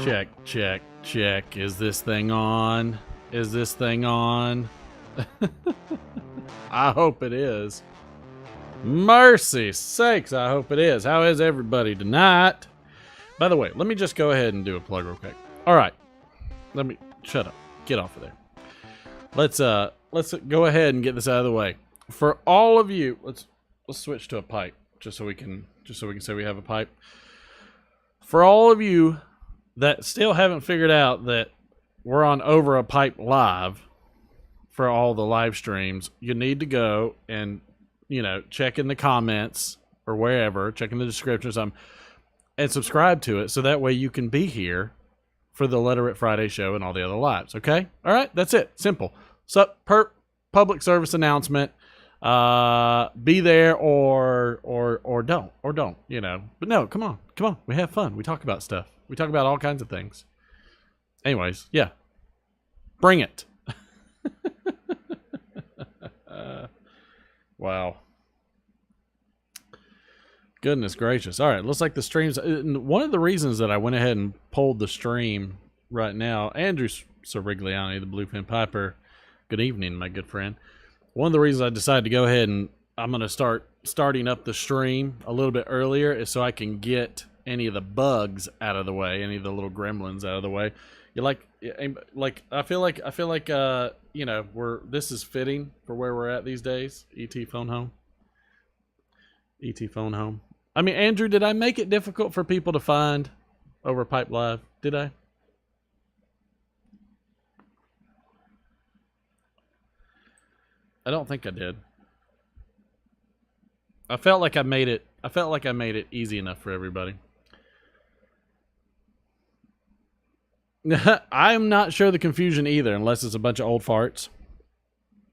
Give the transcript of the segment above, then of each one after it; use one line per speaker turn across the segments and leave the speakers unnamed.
Check, check, check. Is this thing on? Is this thing on? I hope it is. Mercy sakes, I hope it is. How is everybody tonight? By the way, let me just go ahead and do a plug real quick. All right. Let me shut up. Get off of there. Let's go ahead and get this out of the way. For all of you, let's switch to a pipe just so we can say we have a pipe. For all of you that still haven't figured out that we're on Over a Pipe Live for all the live streams, you need to go and, check in the comments or wherever, check in the description or something, and subscribe to it so that way you can be here for the Literate Friday show and all the other lives, okay? All right, that's it. Simple. So, public service announcement. Be there or don't, But no, come on. We have fun. We talk about stuff. We talk about all kinds of things. Anyways, yeah. Bring it. Wow. Goodness gracious. All right, looks like the stream's... One of the reasons that I went ahead and pulled the stream right now, Andrew Sirigliani, the Bluefin Piper, good evening, my good friend. One of the reasons I decided to go ahead and I'm going to starting up the stream a little bit earlier is so I can get any of the bugs out of the way, any of the little gremlins out of the way. I feel like this is fitting for where we're at these days. ET phone home. ET phone home. I mean, Andrew, did I make it difficult for people to find Over Pipe Live? Did I? I don't think I did. I felt like I made it easy enough for everybody. I'm not sure the confusion either, unless it's a bunch of old farts.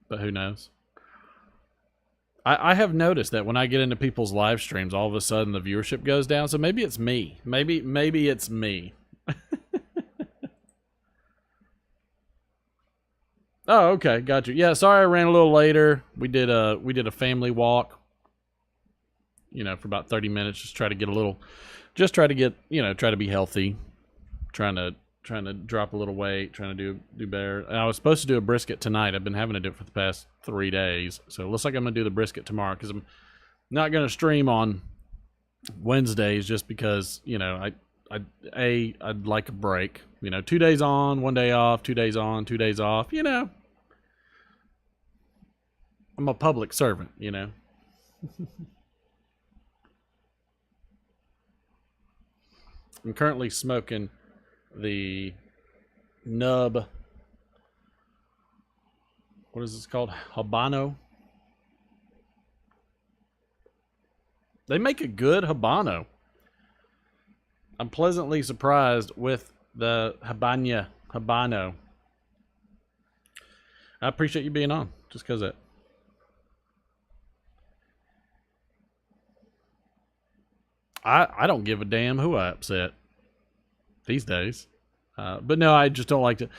But who knows? I have noticed that when I get into people's live streams, all of a sudden the viewership goes down. So maybe it's me. Maybe it's me. Oh, okay, got you. Yeah, sorry I ran a little later. We did a family walk. For about 30 minutes, just try to be healthy, trying to drop a little weight, trying to do better. And I was supposed to do a brisket tonight. I've been having to do it for the past 3 days. So it looks like I'm going to do the brisket tomorrow because I'm not going to stream on Wednesdays just because, I'd like a break. 2 days on, 1 day off, 2 days on, 2 days off, I'm a public servant, I'm currently smoking the nub. What is this called? Habano. They make a good Habano. I'm pleasantly surprised with the Habano. I appreciate you being on, just because of it. I don't give a damn who I upset these days. But no, I just don't like to.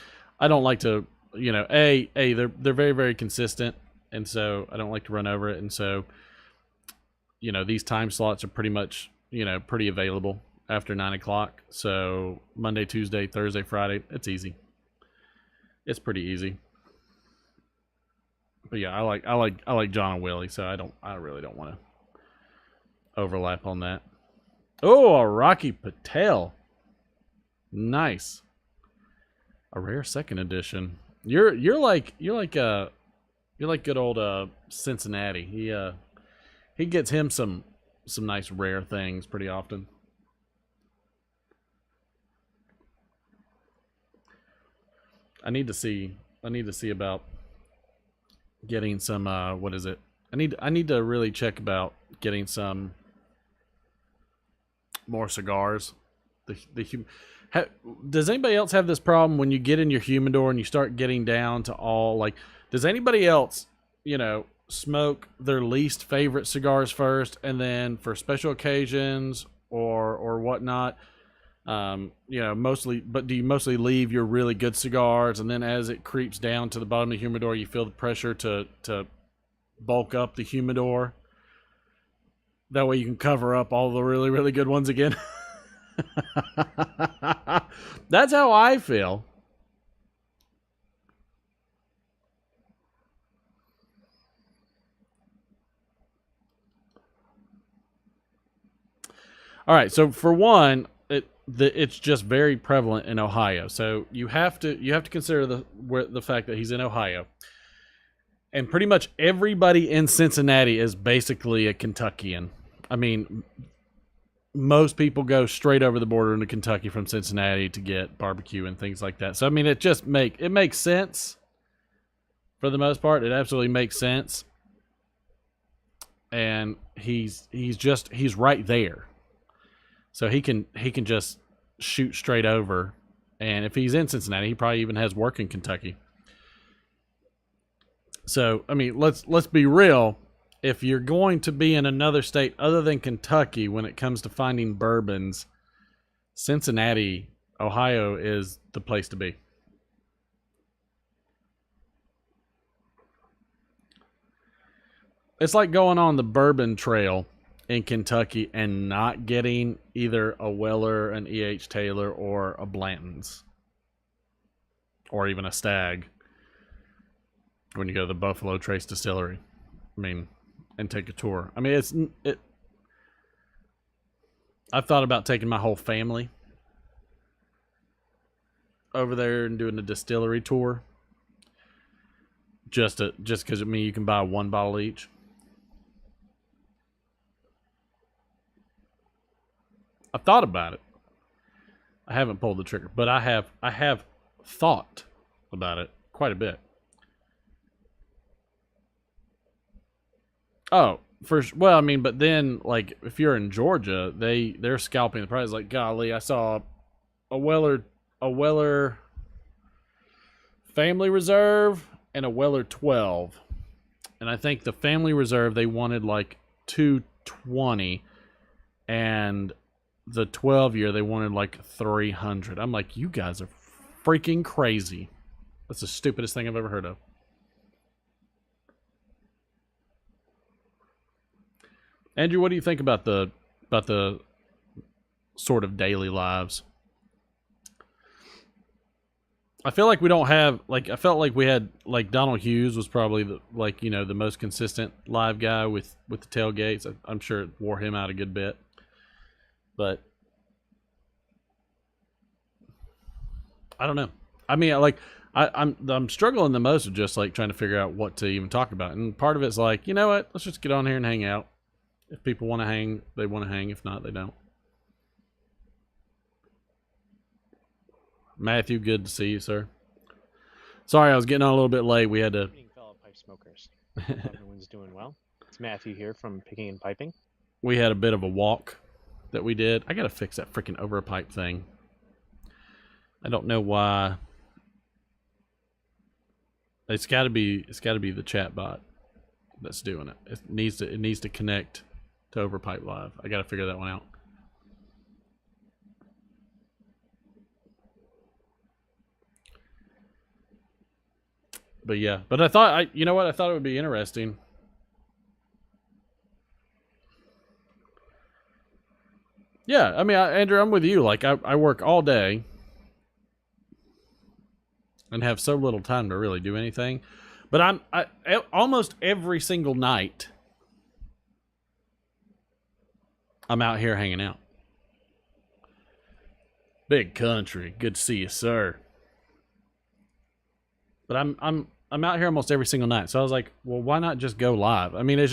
I don't like to. They're very, very consistent, and so I don't like to run over it. And so, these time slots are pretty much pretty available after 9 o'clock. So Monday, Tuesday, Thursday, Friday, it's easy. It's pretty easy. But yeah, I like John and Willie, so I really don't want to overlap on that. Oh, a Rocky Patel. Nice. A rare second edition. You're like good old Cincinnati. He gets him some nice rare things pretty often. I need to see about getting some what is it? I need to really check about getting some more cigars. Does anybody else have this problem when you get in your humidor and you start getting down to all does anybody else smoke their least favorite cigars first, and then for special occasions or whatnot, mostly, but do you mostly leave your really good cigars, and then as it creeps down to the bottom of the humidor, you feel the pressure to bulk up the humidor? That way you can cover up all the really, really good ones again. That's how I feel. All right, so for one, it's just very prevalent in Ohio. So you have to consider the fact that he's in Ohio, and pretty much everybody in Cincinnati is basically a Kentuckian. I mean, most people go straight over the border into Kentucky from Cincinnati to get barbecue and things like that. So I mean, it makes sense for the most part. It absolutely makes sense, and he's right there. So he can just shoot straight over, and if he's in Cincinnati, he probably even has work in Kentucky. So I mean, let's be real. If you're going to be in another state other than Kentucky when it comes to finding bourbons, Cincinnati, Ohio is the place to be. It's like going on the bourbon trail in Kentucky and not getting either a Weller, an E.H. Taylor, or a Blanton's, or even a Stag when you go to the Buffalo Trace Distillery. I mean, and take a tour. I mean, I've thought about taking my whole family over there and doing a distillery tour. Just because, I mean, you can buy one bottle each. I've thought about it. I haven't pulled the trigger, but I have thought about it quite a bit. Oh, well, I mean, but then, like, if you're in Georgia, they're scalping the price. Like, golly, I saw a Weller Family Reserve and a Weller 12, and I think the Family Reserve they wanted like $220, and the 12 year they wanted like $300. I'm like, you guys are freaking crazy. That's the stupidest thing I've ever heard of. Andrew, what do you think about the sort of daily lives? I feel like we don't have, like, I felt like we had, like, Donald Hughes was probably the most consistent live guy with the tailgates. I'm sure it wore him out a good bit. But I don't know. I mean, like, I'm struggling the most with just like trying to figure out what to even talk about. And part of it's like, you know what? Let's just get on here and hang out. If people want to hang, they want to hang. If not, they don't. Matthew, good to see you, sir. Sorry, I was getting on a little bit late. We had to.
Good evening, fellow pipe smokers. Everyone's doing well. It's Matthew here from Picking and Piping.
We had a bit of a walk that we did. I gotta fix that freaking overpipe thing. I don't know why. It's gotta be the chat bot that's doing it. It needs to connect to Overpipe Live. I gotta figure that one out. But yeah, but I thought you know what? I thought it would be interesting. Yeah, I mean, Andrew, I'm with you. Like, I work all day and have so little time to really do anything. But I almost every single night I'm out here hanging out. Big country, good to see you, sir. But I'm out here almost every single night. So I was like, well, why not just go live? I mean, it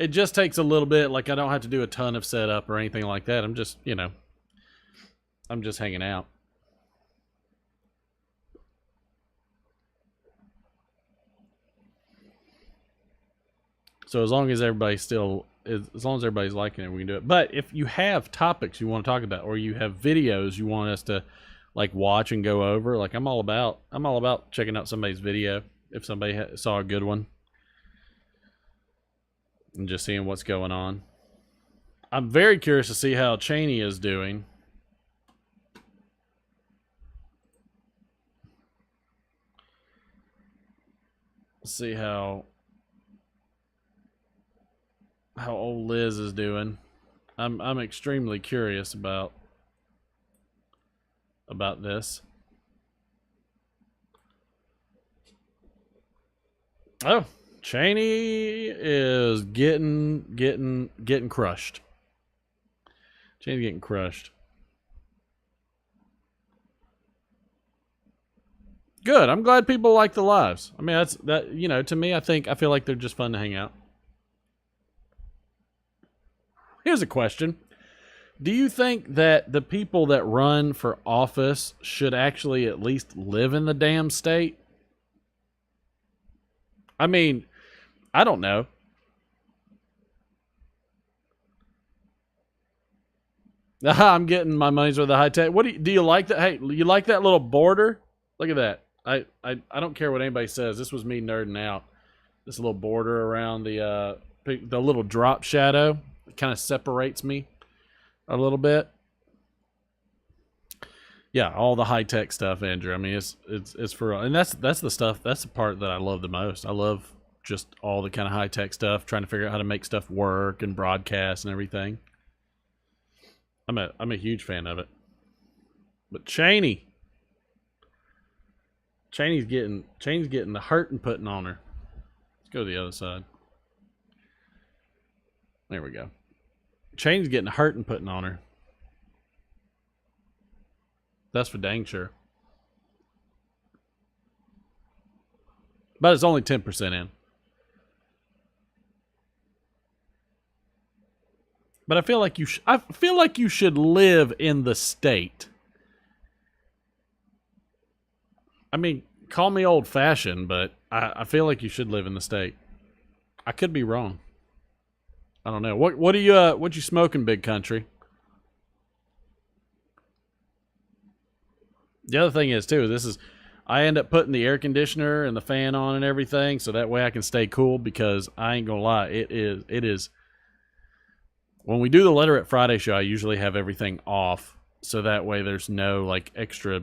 just takes a little bit. Like, I don't have to do a ton of setup or anything like that. I'm just, I'm just hanging out. So as long as everybody's liking it, we can do it. But if you have topics you want to talk about, or you have videos you want us to like watch and go over, like I'm all about checking out somebody's video if somebody saw a good one and just seeing what's going on. I'm very curious to see how Cheney is doing. Let's see how old Liz is doing. I'm extremely curious about about this. Oh, Cheney is getting crushed. Cheney's getting crushed. Good. I'm glad people like the lives. I mean, that's that. You know, to me, I feel like they're just fun to hang out. Here's a question: do you think that the people that run for office should actually at least live in the damn state? I mean, I don't know. I'm getting my money's worth of high tech. What do you like that? Hey, you like that little border? Look at that. I don't care what anybody says. This was me nerding out. This little border around the little drop shadow kind of separates me a little bit. Yeah, all the high tech stuff, Andrew. I mean, it's for, and that's the stuff. That's the part that I love the most. I love just all the kind of high tech stuff, trying to figure out how to make stuff work and broadcast and everything. I'm a huge fan of it. But Cheney's getting the hurting putting on her. Let's go to the other side. There we go. Cheney's getting hurt and putting on her. That's for dang sure. But it's only 10% in. But I feel like you should live in the state. I mean, call me old-fashioned, but I feel like you should live in the state. I could be wrong. I don't know. What you smoking, big country? The other thing is too, I end up putting the air conditioner and the fan on and everything, so that way I can stay cool, because I ain't gonna lie, it is. When we do the Letterette Friday show, I usually have everything off, so that way there's no like extra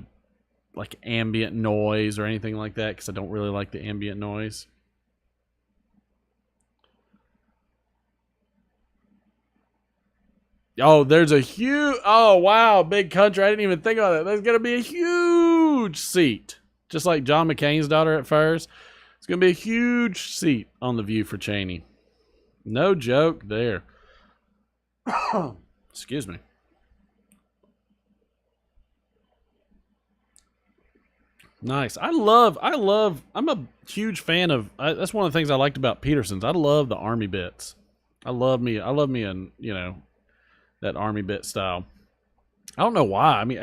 like ambient noise or anything like that, because I don't really like the ambient noise. Oh, there's a huge... Oh, wow, big country. I didn't even think about that. There's going to be a huge seat. Just like John McCain's daughter at first. It's going to be a huge seat on The View for Cheney. No joke there. Excuse me. Nice. I'm a huge fan of... that's one of the things I liked about Peterson's. I love the Army bits. I love me and, you know... that Army bit style. I don't know why. I mean,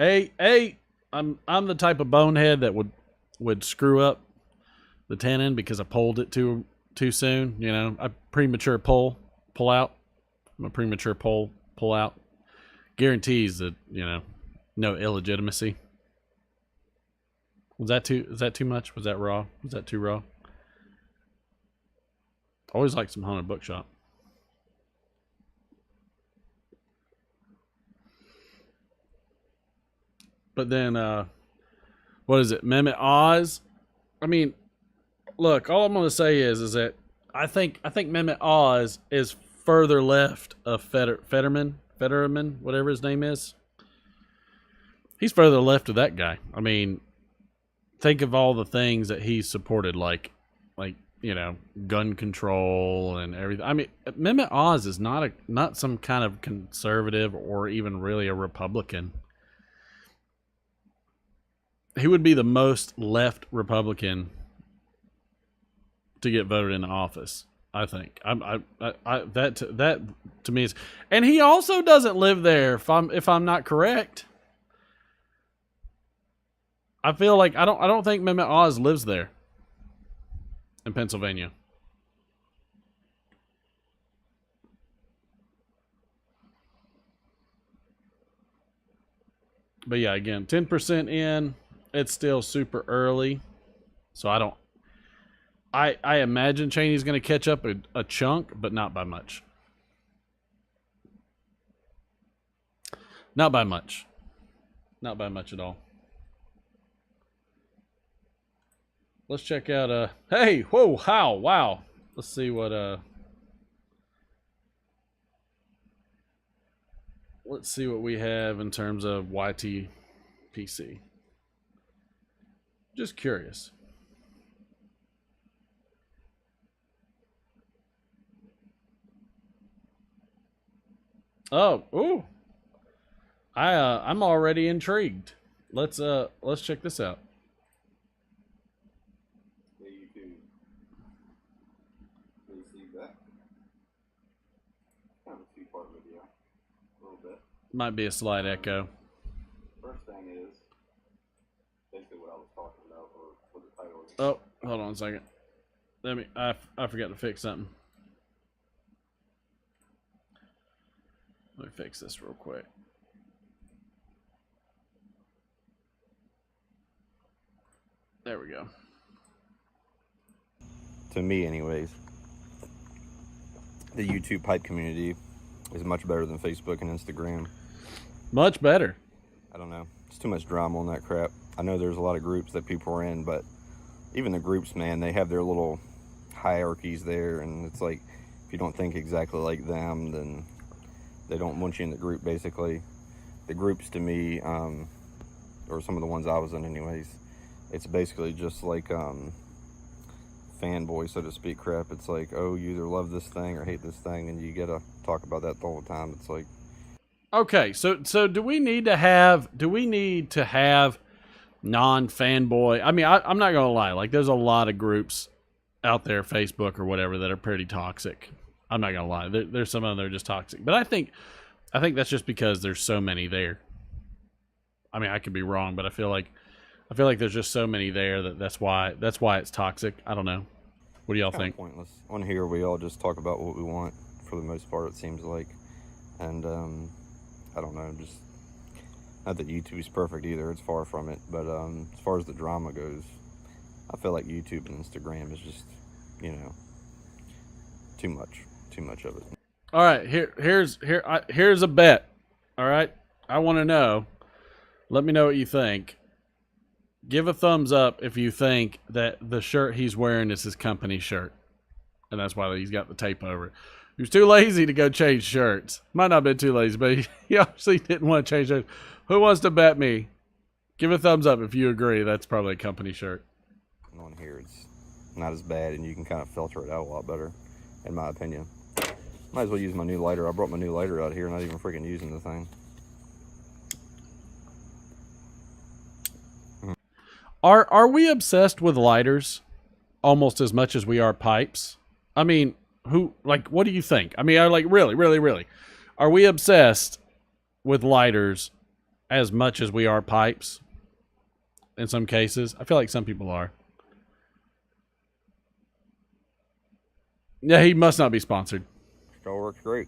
I'm the type of bonehead that would screw up the tenon because I pulled it too soon. You know, I premature pull out. I'm a premature pull out. Guarantees that, you know, no illegitimacy. Is that too much? Was that raw? Was that too raw? Always like some haunted bookshop. But then, what is it? Mehmet Oz. I mean, look. All I'm going to say is that I think Mehmet Oz is further left of Fetterman, whatever his name is. He's further left of that guy. I mean, think of all the things that he's supported, like you know, gun control and everything. I mean, Mehmet Oz is not some kind of conservative or even really a Republican. He would be the most left Republican to get voted into office, I think. That to me is, and he also doesn't live there. If I'm not correct, I feel like I don't think Mehmet Oz lives there in Pennsylvania. But yeah, again, 10% in. It's still super early, so I imagine Cheney's going to catch up a chunk, but not by much. Not by much. Not by much at all. Let's check out hey, whoa, how, wow. Let's see what let's see what we have in terms of YTP PC. Just curious. Oh, ooh. I'm already intrigued. Let's check this out.
Yeah, you can really see that. Kind of a two-part video, a little bit.
Might be a slight echo.
First thing is basically what I was talking about, or what the title is.
Oh, hold on a second. I forgot to fix something. Let me fix this real quick. There we go.
To me, anyways, the YouTube pipe community is much better than Facebook and Instagram.
Much better.
I don't know. It's too much drama on that crap. I know there's a lot of groups that people are in, but even the groups, man, they have their little hierarchies there, and it's like if you don't think exactly like them, then they don't want you in the group. Basically, the groups to me, or some of the ones I was in anyways, it's basically just like fanboy, so to speak, crap. It's like, oh, you either love this thing or hate this thing, and you gotta talk about that the whole time. It's like,
Okay, so do we need to have non-fanboy? I mean, I'm not gonna lie. Like, there's a lot of groups out there, Facebook or whatever, that are pretty toxic. I'm not gonna lie. There's some of them that are just toxic, but I think that's just because there's so many there. I mean, I could be wrong, but I feel like there's just so many there that's why it's toxic. I don't know. What do y'all think?
pointless. On here, we all just talk about what we want for the most part, it seems like, and I don't know. Just not that YouTube is perfect either. It's far from it. But as far as the drama goes, I feel like YouTube and Instagram is just, too much of it.
All right, here's a bet. All right, I want to know. Let me know what you think. Give a thumbs up if you think that the shirt he's wearing is his company shirt, and that's why he's got the tape over it. He was too lazy to go change shirts. Might not have been too lazy, but he obviously didn't want to change shirts. Who wants to bet me? Give a thumbs up if you agree that's probably a company shirt.
On here, it's not as bad, and you can kind of filter it out a lot better, in my opinion. Might as well use my new lighter. I brought my new lighter out here, not even freaking using the thing.
Are we obsessed with lighters almost as much as we are pipes? I mean, what do you think? I mean, really, are we obsessed with lighters as much as we are pipes? In some cases, I feel like some people are. Yeah, he must not be sponsored.
Still works great.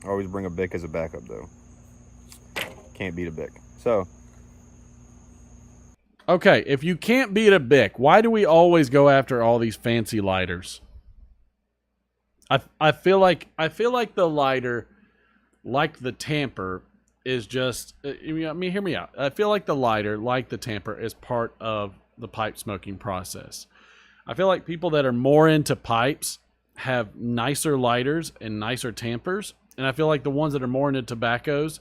I always bring a Bic as a backup, though. Can't beat a Bic. So,
okay, if you can't beat a Bic, why do we always go after all these fancy lighters? I feel like the lighter, like the tamper, is just. I mean, hear me out. I feel like the lighter, like the tamper, is part of the pipe smoking process. I feel like people that are more into pipes have nicer lighters and nicer tampers, and I feel like the ones that are more into tobaccos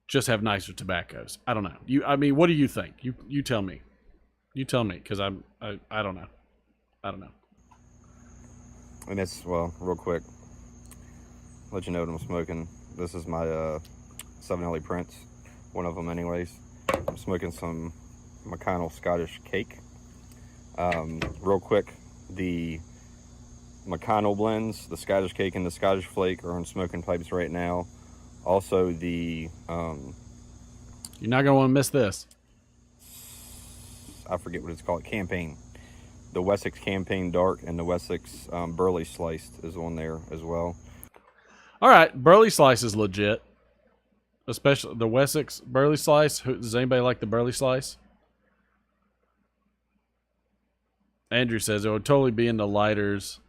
just have nicer tobaccos. I don't know. I mean, what do you think? You tell me. You tell me, because I don't know. I don't know.
and it's, well, real quick, let you know what I'm smoking. This is my 7 Ellie Prince, one of them anyways. I'm smoking some McConnell Scottish cake. Real quick, the McConnell blends, the Scottish cake and the Scottish flake are on smoking pipes right now. Also the
you're not gonna want to miss this.
I forget what it's called, Campaign. The Wessex Campaign Dark and the Wessex Burley Sliced is on there as well.
All right, Burley Slice is legit. Especially the Wessex Burley Slice. Does anybody like the Burley Slice? Andrew says it would totally be into lighters,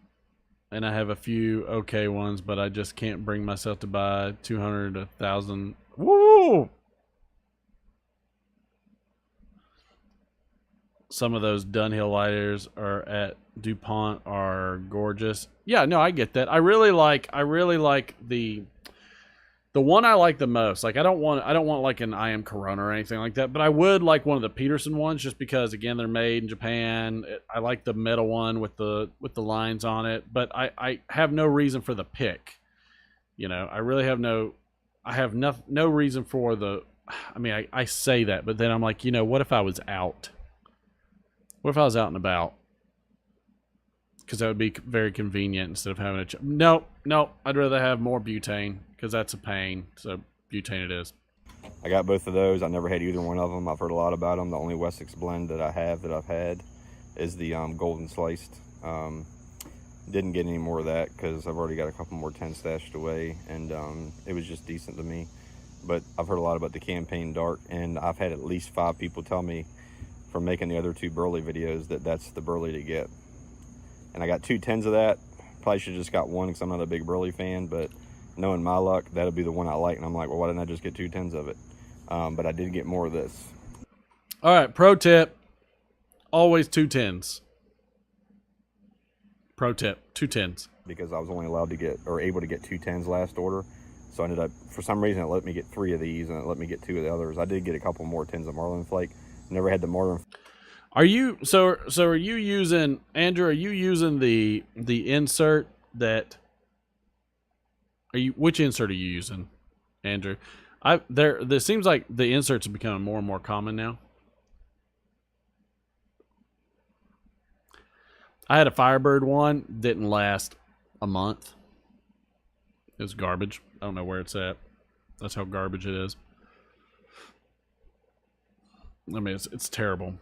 and I have a few okay ones, but I just can't bring myself to buy 200, 1,000. Woo! Some of those Dunhill lighters are at DuPont are gorgeous. Yeah, no, I get that. I really like the The one I like the most, like I don't want like an I Am Corona or anything like that, but I would like one of the Peterson ones just because again they're made in Japan. I like the metal one with the lines on it, but I have no reason for the pick. You know, I really have no reason for the. I mean, I say that, but then I'm like, you know, what if I was out? What if I was out and about? Because that would be very convenient instead of having a... No, I'd rather have more butane because that's a pain. So butane it is.
I got both of those. I never had either one of them. I've heard a lot about them. The only Wessex blend that I've had is the golden sliced. Didn't get any more of that because I've already got a couple more 10 stashed away, and it was just decent to me. But I've heard a lot about the Campaign Dark, and I've had at least 5 people tell me from making the other 2 Burley videos that that's the Burley to get. And I got 2 tins of that. Probably should have just got one because I'm not a big Burley fan, but knowing my luck, that'll be the one I like. And I'm like, well, why didn't I just get 2 tins of it? But I did get more of this.
All right, pro tip. Always 2 tins. Pro tip, 2 tins.
Because I was only allowed to get, or able to get 2 tins last order. So I ended up, for some reason, it let me get 3 of these, and it let me get 2 of the others. I did get a couple more tins of Marlin Flake. Never had the Marlin.
Are you are you using, Andrew? Are you using the insert that? Which insert are you using, Andrew? There seems like the inserts are becoming more and more common now. I had a Firebird one, didn't last a month. It was garbage. I don't know where it's at. That's how garbage it is. I mean, it's terrible.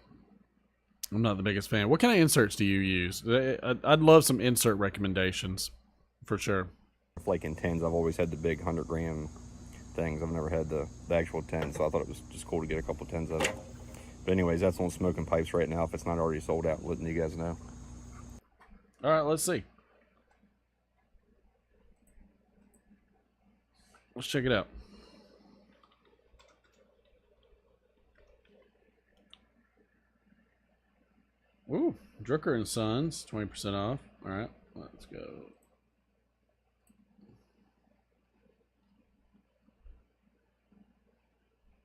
I'm not the biggest fan. What kind of inserts do you use? I'd love some insert recommendations, for sure.
Flake in tins. I've always had the big 100-gram things. I've never had the actual 10, so I thought it was just cool to get a couple tins of it. But anyways, that's on Smoking Pipes right now. If it's not already sold out, letting you guys know.
All right, let's see. Let's check it out. Ooh, Drucker and Sons, 20% off. All right, let's go.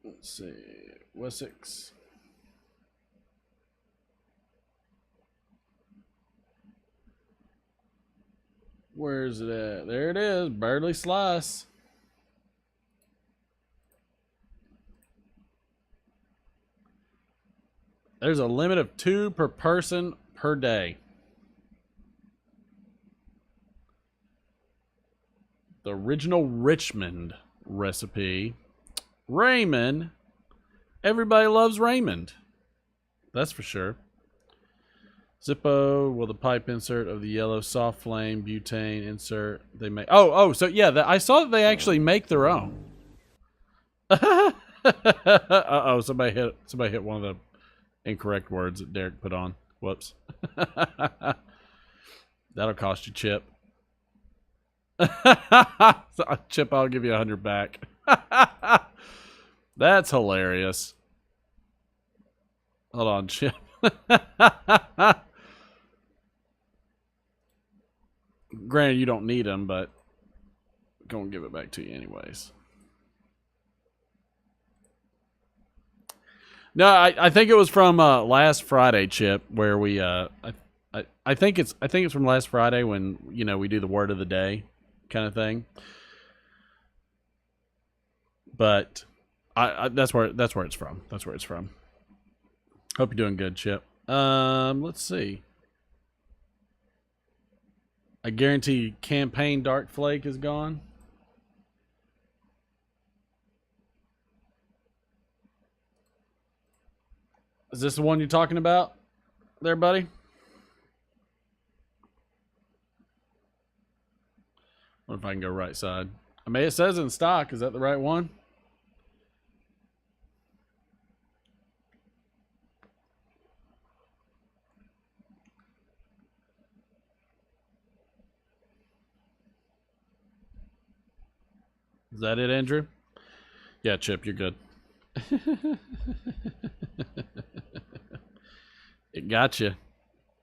Let's see, Wessex. Where is it at? There it is, Burley Slice. There's a limit of 2 per person per day. The original Richmond recipe. Raymond. Everybody loves Raymond. That's for sure. Zippo with a pipe insert of the yellow soft flame butane insert. They make. Oh, so yeah, I saw that they actually make their own. Uh-oh, somebody hit one of the incorrect words that Derek put on. Whoops. That'll cost you, Chip. Chip, I'll give you 100 back. That's hilarious. Hold on, Chip. Granted, you don't need them, but I'm gonna give it back to you anyways. No, I think it was from last Friday, Chip, where we I think it's from last Friday when, you know, we do the word of the day kind of thing. But that's where it's from. That's where it's from. Hope you're doing good, Chip. Let's see. I guarantee Campaign Dark Flake is gone. Is this the one you're talking about there, buddy? What if I can go right side? I mean, it says in stock. Is that the right one? Is that it, Andrew? Yeah, Chip, you're good. It got you.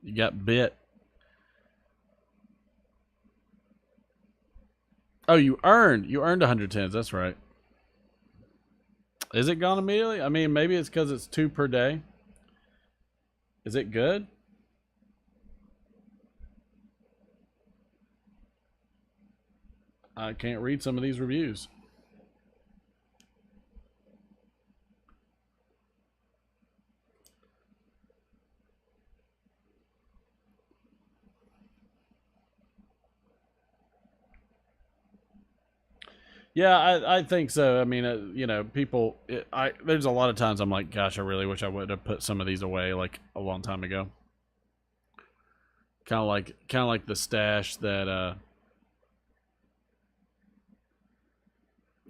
You got bit. Oh, you earned 110s. That's right. Is it gone immediately? I mean, maybe it's because it's 2 per day. Is it good? I can't read some of these reviews. Yeah, I think so. I mean, you know, people. There's a lot of times I'm like, gosh, I really wish I would have put some of these away like a long time ago. Kind of like the stash that.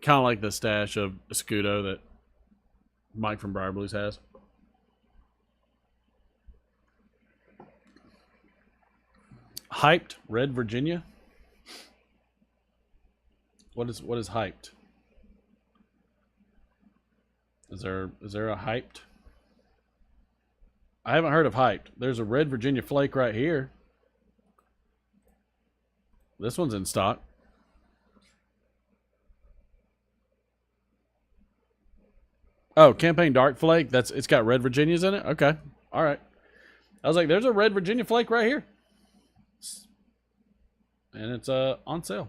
Kind of like the stash of Escudo that Mike from Briar Blues has. Hyped Red Virginia. What is hyped? Is there a hyped? I haven't heard of hyped. There's a Red Virginia flake right here. This one's in stock. Oh, Campaign Dark Flake. It's got Red Virginias in it. Okay, all right. I was like, there's a Red Virginia flake right here, and it's on sale.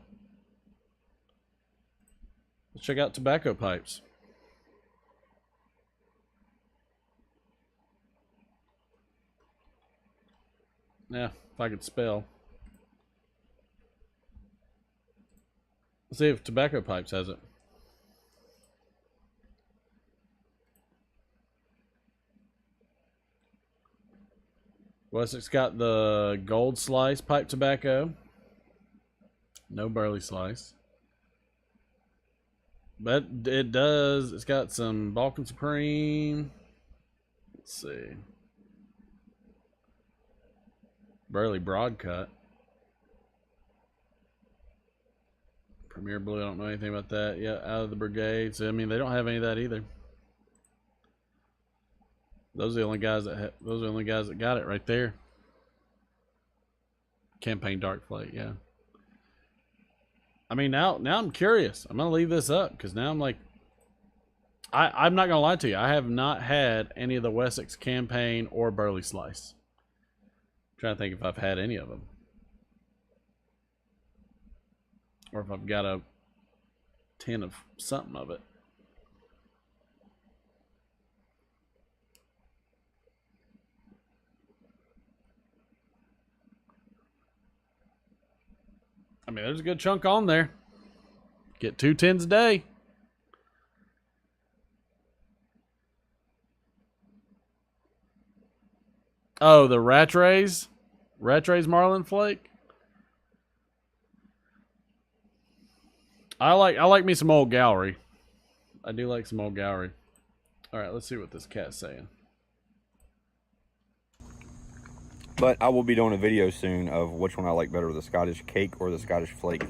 Let's check out tobacco pipes. Yeah, if I could spell. Let's see if tobacco pipes has it. Wessex got the gold slice pipe tobacco. No burley slice. But it does. It's got some Balkan Supreme. Let's see. Burley Broadcut. Premier Blue, I don't know anything about that. Yeah, Out of the Brigades. I mean, they don't have any of that either. Those are the only guys that got it right there. Campaign Dark Flake, yeah. I mean, now I'm curious. I'm gonna leave this up because now I'm like, I'm not gonna lie to you. I have not had any of the Wessex Campaign or Burley Slice. I'm trying to think if I've had any of them, or if I've got a tin of something of it. I mean, there's a good chunk on there. Get 2 tins a day. Oh, the Rattrays Marlin Flake. I like me some old Gallery. I do like some old Gallery. All right, let's see what this cat's saying.
But I will be doing a video soon of which one I like better, the Scottish cake or the Scottish flake.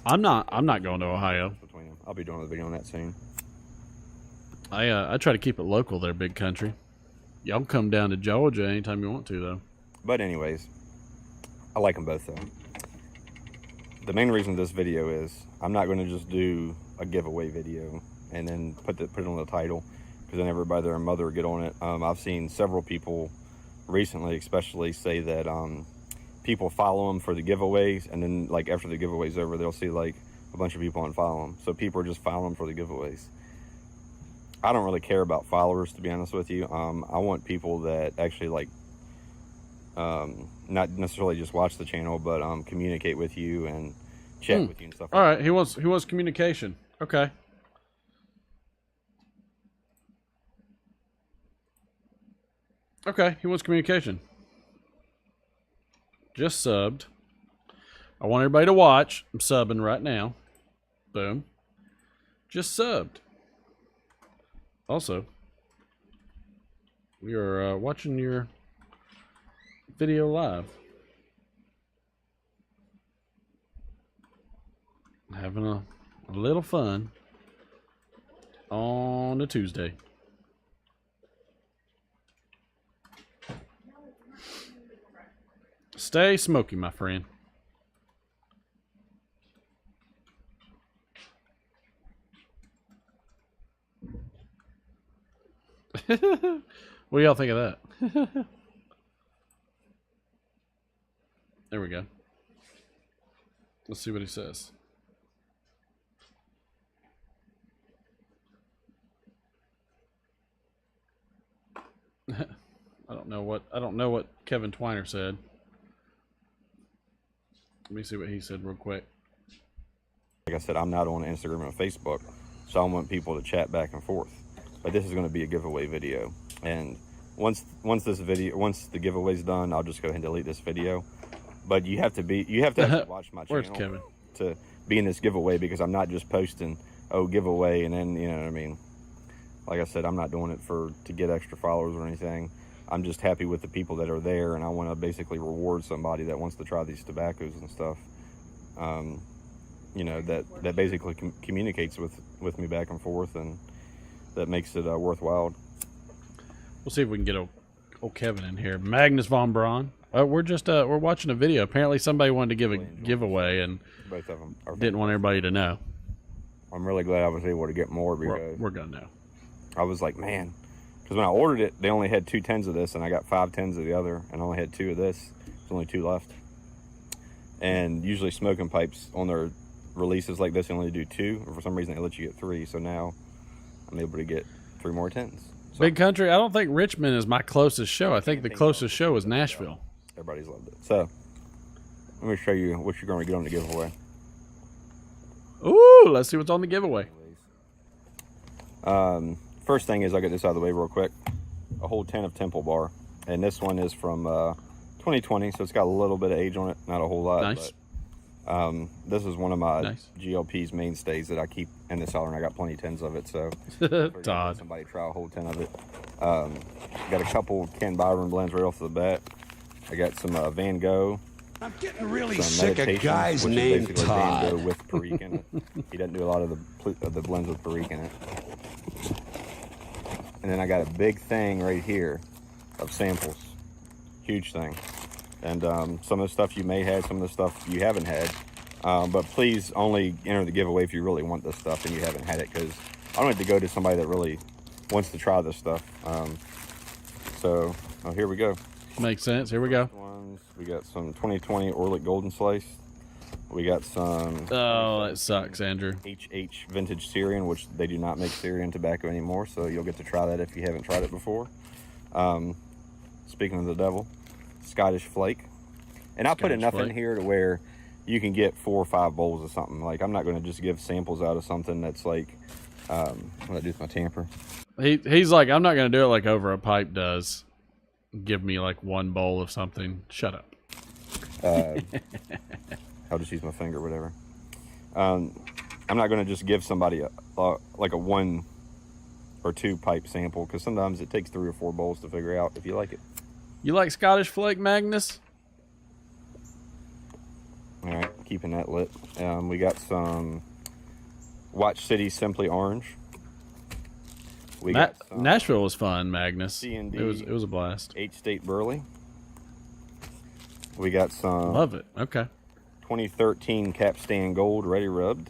I'm not going to Ohio.
Between them. I'll be doing a video on that soon.
I try to keep it local there, big country. Y'all come down to Georgia anytime you want to, though.
But anyways, I like them both, though. The main reason this video is I'm not going to just do a giveaway video and then put it on the title, because then everybody their mother will get on it. I've seen several people recently especially say that people follow them for the giveaways, and then like after the giveaway's over, they'll see like a bunch of people unfollow them. So people are just following them for the giveaways. I don't really care about followers, to be honest with you. I want people that actually like not necessarily just watch the channel, but communicate with you and chat with you and stuff like
that. All right, he wants communication. Okay. Okay, he wants communication. Just subbed. I want everybody to watch. I'm subbing right now. Boom. Just subbed. Also, we are watching your video live. Having a little fun on a Tuesday. Stay smoky, my friend. What do y'all think of that? There we go. Let's see what he says. I don't know what Kevin Twiner said. Let me see what he said real quick.
Like I said, I'm not on Instagram and Facebook, so I want people to chat back and forth. But this is going to be a giveaway video, and once the giveaway's done, I'll just go ahead and delete this video. But you have to actually watch my
Where's
channel
Kevin?
to be in this giveaway, because I'm not just posting, oh, giveaway, and then, you know what I mean. Like I said, I'm not doing it to get extra followers or anything. I'm just happy with the people that are there, and I want to basically reward somebody that wants to try these tobaccos and stuff. You know, that basically communicates with me back and forth, and that makes it worthwhile.
We'll see if we can get old Kevin in here. Magnus von Braun. We're watching a video. Apparently somebody wanted to give a giveaway, and
Both of them
didn't want everybody to know.
I'm really glad I was able to get more, because
We're gonna know.
I was like, man, because when I ordered it, they only had 2 tins of this, and I got 5 tins of the other, and I only had 2 of this. There's only 2 left. And usually smoking pipes on their releases like this, they only do 2, or for some reason they let you get 3. So now I'm able to get 3 more tins. So
Big Country, I don't think Richmond is my closest show. I think the closest show is Nashville.
everybody's loved it. So let me show you what you're going to get on the giveaway.
Ooh, let's see what's on the giveaway.
First thing is, I'll get this out of the way real quick. A whole tin of Temple Bar, and this one is from 2020, so it's got a little bit of age on it, not a whole lot.
Nice.
But this is one of my
Nice.
GLP's mainstays that I keep in the cellar, and I got plenty of tins of it. So
Todd.
somebody try a whole tin of it. Got a couple Ken Byron blends right off the bat. I got some Van Gogh.
I'm getting really
Some
sick of
Meditation,
guys
which is
named
basically Van Gogh
Todd.
with Perique in it. He doesn't do a lot of the blends with Perique in it. And then I got a big thing right here of samples, huge thing. And some of the stuff you may have, some of the stuff you haven't had. But please only enter the giveaway if you really want this stuff and you haven't had it, because I don't have to go to somebody that really wants to try this stuff. So here we go.
Makes sense. Here we go.
We got some 2020 Orlick Golden Slice. We got some
Oh, that sucks, Andrew.
HH Vintage Syrian, which they do not make Syrian tobacco anymore, so you'll get to try that if you haven't tried it before. Speaking of the devil, Scottish Flake. And I put
Scottish
enough in
Flake.
here to where you can get 4 or 5 bowls of something. Like, I'm not going to just give samples out of something that's like, what do I do with my tamper?
He's like, I'm not gonna do it like Over a Pipe does. Give me like 1 bowl of something. Shut up.
I'll just use my finger, whatever. I'm not going to just give somebody like a 1 or 2 pipe sample, because sometimes it takes 3 or 4 bowls to figure out if you like it.
You like Scottish Flake, Magnus?
All right, keeping that lit. We got some Watch City Simply Orange. We got some
Nashville was fun, Magnus.
C&D.
It was a blast.
8-State Burley. We got some
Love it. Okay.
2013 Capstan Gold Ready Rubbed.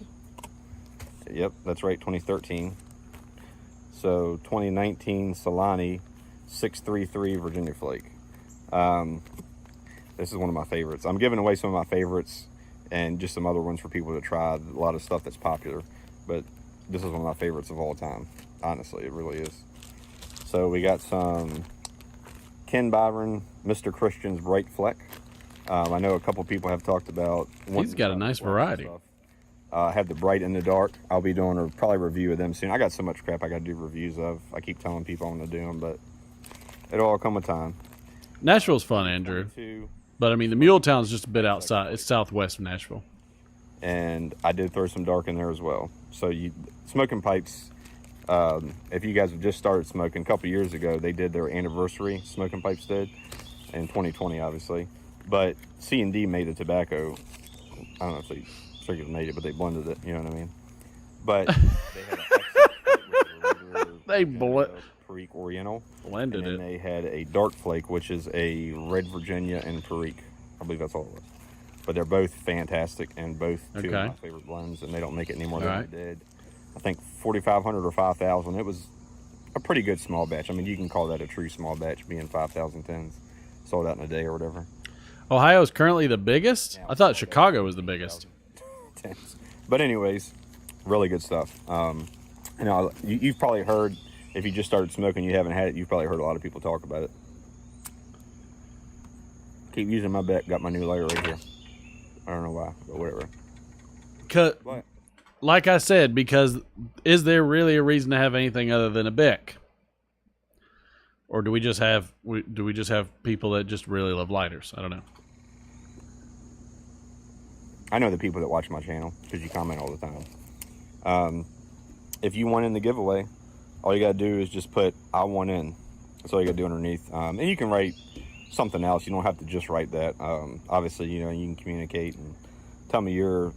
Yep, that's right, 2013. So 2019 Solani 633 Virginia Flake. This is one of my favorites. I'm giving away some of my favorites and just some other ones for people to try. A lot of stuff that's popular, but this is one of my favorites of all time. Honestly, it really is. So we got some Ken Byron Mr. Christian's Bright Fleck. I know a couple people have talked about.
He's got a nice variety.
I have the Bright in the Dark. I'll be doing probably a review of them soon. I got so much crap I got to do reviews of. I keep telling people I want to do them, but it'll all come with time.
Nashville's fun, Andrew. But I mean, the Muletown's just a bit outside. It's southwest of Nashville.
And I did throw some dark in there as well. So smoking pipes. If you guys have just started smoking, a couple years ago, they did their anniversary. Smoking Pipes did in 2020, obviously. But C&D made a tobacco. I don't know if they figured made it, but they blended it. You know what I mean? But they had an
They
Perique Oriental.
blended
And then
it.
they had a Dark Flake, which is a Red Virginia and Perique. I believe that's all it was. But they're both fantastic and both two of
Okay.
my favorite blends, and they don't make it anymore than
All right.
they did. I think 4,500 or 5,000. It was a pretty good small batch. I mean, you can call that a true small batch, being 5,000 tins sold out in a day or whatever.
Ohio is currently the biggest? I thought Chicago was the biggest.
Tins. But anyways, really good stuff. You know, you've probably heard, if you just started smoking, you haven't had it, you've probably heard a lot of people talk about it. Keep using my bet. Got my new lighter right here. I don't know why, but whatever. What?
Like I said, because is there really a reason to have anything other than a Bic? Or do we just have people that just really love lighters? I don't know.
I know the people that watch my channel because you comment all the time. If you want in the giveaway, all you gotta do is just put "I want in." That's all you gotta do underneath, and you can write something else. You don't have to just write that. Obviously, you know, you can communicate and tell me your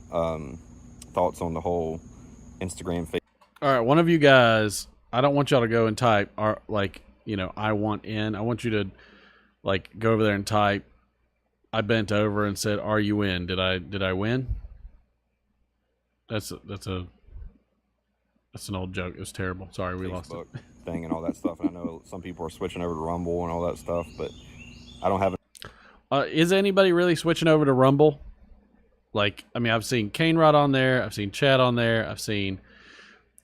thoughts on the whole Instagram.
All right, one of you guys. I don't want y'all to go and type "I want in." I want you to go over there and type. I bent over and said, "Are you in?" Did I win? That's an old joke. It was terrible. Sorry, we lost it.
Thing and all that stuff. And I know some people are switching over to Rumble and all that stuff, but I don't have it.
Is anybody really switching over to Rumble? I've seen Kane Rod on there. I've seen Chad on there.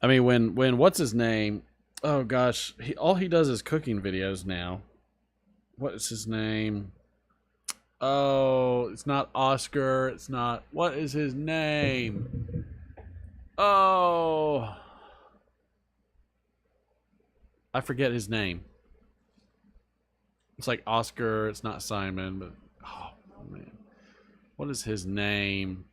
When what's his name? Oh gosh, all he does is cooking videos now. What is his name? Oh, it's not Oscar. It's not. What is his name? Oh, I forget his name. It's like Oscar. It's not Simon, but oh man, what is his name?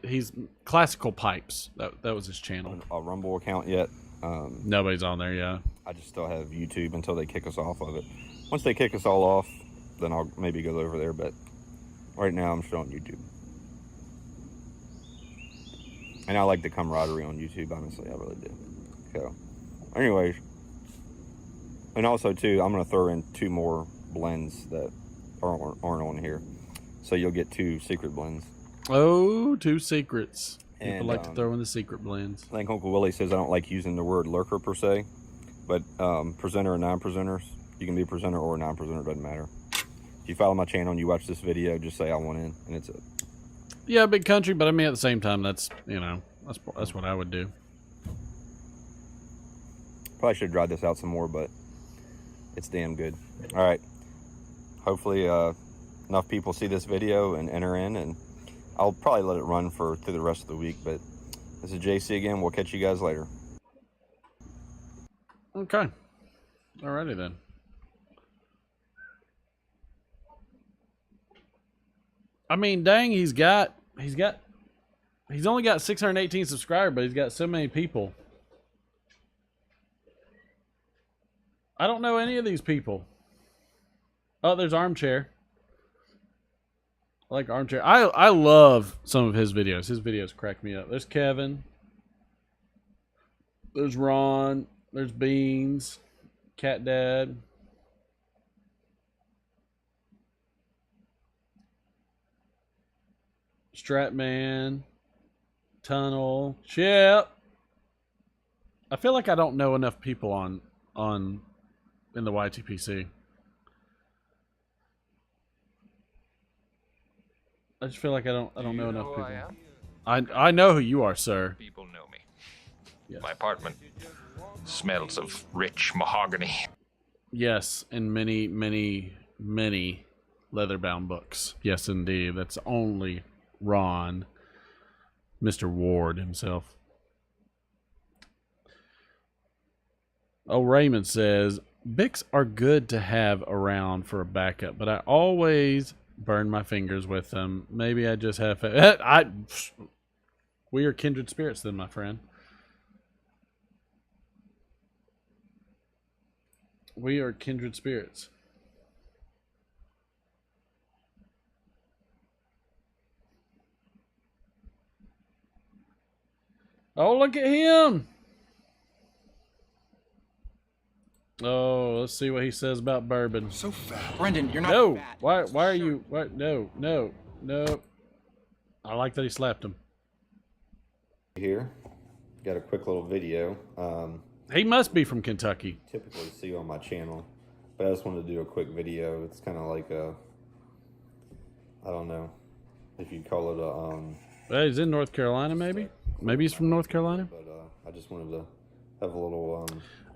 He's Classical Pipes. That was his channel.
A Rumble account yet?
Nobody's on there. Yeah.
I just still have YouTube until they kick us off of it. Once they kick us all off, then I'll maybe go over there. But right now, I'm still on YouTube. And I like the camaraderie on YouTube, honestly. I really do. So, anyways. And also, too, I'm going to throw in 2 more blends that aren't on here. So you'll get 2 secret blends.
Oh, 2 secrets. People
And,
like to throw in the secret blends.
I think Uncle Willie says I don't like using the word lurker per se. But presenter and non-presenters, you can be a presenter or a non-presenter, doesn't matter. If you follow my channel and you watch this video, just say I want in, and it's it.
Yeah, big country, but I mean at the same time, that's what I would do.
Probably should have dried this out some more, but it's damn good. All right. Hopefully enough people see this video and enter in, and I'll probably let it run through the rest of the week. But this is JC again. We'll catch you guys later.
Okay. Alrighty then. I mean, dang, he's only got 618 subscribers, but he's got so many people. I don't know any of these people. Oh, there's Armchair. I like Armchair. I love some of his videos. His videos crack me up. There's Kevin. There's Ron. There's Beans. Cat Dad. Stratman. Tunnel. Chip. I feel like I don't know enough people in the YTPC. I just feel like I don't know enough people. I know who you are, sir.
People know me.
Yes.
My apartment smells of rich mahogany.
Yes, and many, many, many leather-bound books. Yes, indeed. That's only Ron, Mr. Ward himself. Oh, Raymond says, Bics are good to have around for a backup, but I always burn my fingers with them. Maybe I just have... We are kindred spirits then, my friend. We are kindred spirits. Oh, look at him! Oh, let's see what he says about bourbon.
So fat. Brendan, you're not
No!
fat.
Why are you... What? No. I like that he slapped him.
Here, got a quick little video.
He must be from Kentucky.
typically see on my channel, but I just wanted to do a quick video. It's kind of like a, I don't know if you'd call it a
Well, he's in North Carolina, maybe. Maybe he's from North Carolina.
but I just wanted to have a little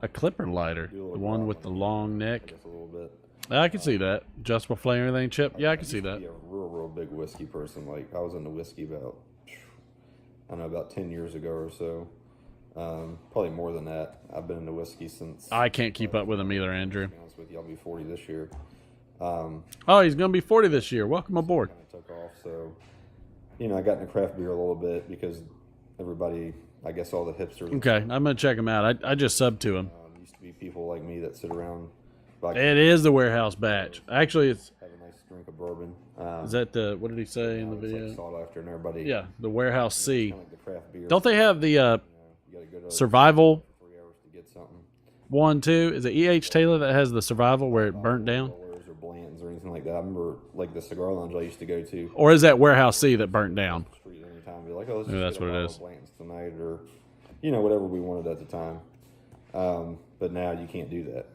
A clipper lighter,
do a
the
little
one
graph
with the
on it,
long
I
neck.
guess a little bit.
I can see that. Adjustable flame, everything, Chip. Yeah, I can see
used to
that.
be a real big whiskey person. Like I was into whiskey about, I don't know, about 10 years ago or so. Probably more than that. I've been into whiskey since.
I can't keep up with him either, Andrew.
To be honest with you, I'll be 40 this year.
Oh, he's going to be 40 this year. Welcome aboard.
Kind of took off, so I got into craft beer a little bit because everybody, I guess, all the hipsters.
Okay, I'm going to check him out. I just subbed to him.
Used to be people like me that sit around.
It is the warehouse batch. Actually, it's
Have a nice drink of bourbon.
is that the what did he say in the
It's
video?
like sought after, and everybody.
Yeah, the warehouse C.
Kind of like the craft beer.
Don't they have the
You gotta go to
survival
3 hours to get something.
one too? Is it E.H. Taylor that has the survival where it burnt down,
Rollers or Blantons or anything like that. I remember like the cigar lounge I used to go to.
or is that warehouse C that burnt down?
Street anytime, be like, oh, let's
Maybe
just
that's
get a
what it
bottle
is.
of Blanton's tonight, or whatever we wanted at the time. But now you can't do that.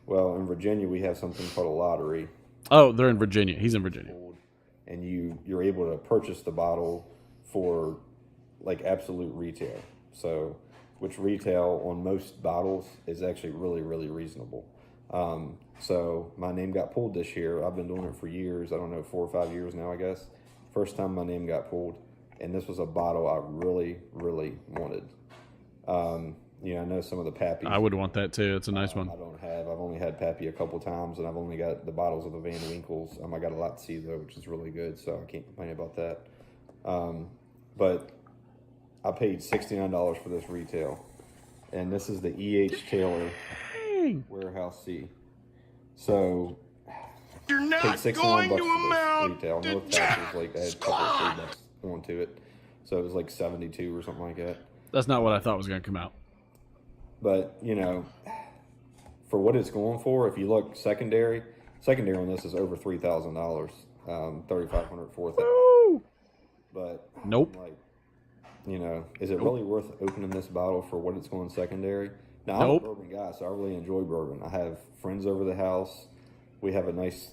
Well, in Virginia we have something called a lottery,
Oh, they're in Virginia. He's in Virginia.
and you're able to purchase the bottle for like absolute retail. So, which retail on most bottles is actually really reasonable. So my name got pulled this year. I've been doing it for years. I don't know, 4 or 5 years now, I guess. First time my name got pulled, and this was a bottle I really wanted. I know some of the Pappy.
I would want that too. It's a nice one.
I don't have. I've only had Pappy a couple times, and I've only got the bottles of the Van Winkles. I got a lot to see though, which is really good, so I can't complain about that. But I paid $69 for this retail, and this is the E.H. Taylor Warehouse C. So
You're
paid
not
$61
going
for
to
this
amount
retail. No
to
taxes, like I had a couple of $3 going to it, so it was like 72 or something like that.
That's not what I thought was going to come out.
But, for what it's going for, if you look secondary on this is over $3,000, $3,500, $4,000. But,
Nope.
like, is it really worth opening this bottle for what it's going secondary? Now,
Nope.
I'm a bourbon guy, so I really enjoy bourbon. I have friends over the house. We have a nice,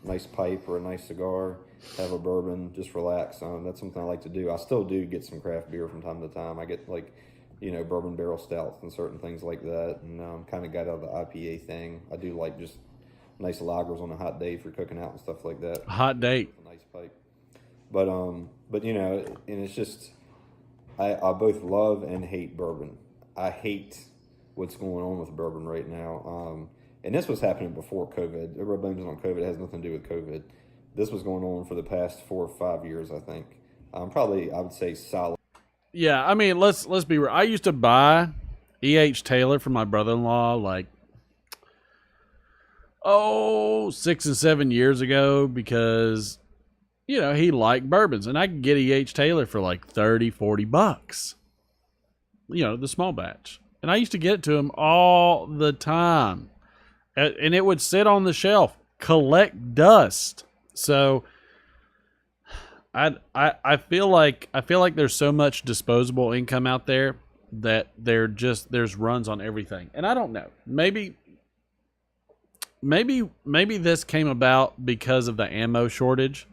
nice pipe or a nice cigar, have a bourbon, just relax. That's something I like to do. I still do get some craft beer from time to time. I get like, bourbon barrel stouts and certain things like that. And kind of got out of the IPA thing. I do like just nice lagers on a hot day for cooking out and stuff like that.
Hot date.
A nice pipe. But and it's just, I both love and hate bourbon. I hate what's going on with bourbon right now. And this was happening before COVID. Everybody blames it on COVID. It has nothing to do with COVID. This was going on for the past 4 or 5 years, I think. Probably, I would say solid.
Yeah, I mean, let's be real. I used to buy E.H. Taylor from my brother-in-law like 6 and 7 years ago because he liked bourbons, and I could get E.H. Taylor for like $30-$40. The small batch. And I used to get it to him all the time. And it would sit on the shelf, collect dust. So I feel like there's so much disposable income out there that there's runs on everything. And I don't know. Maybe this came about because of the ammo shortage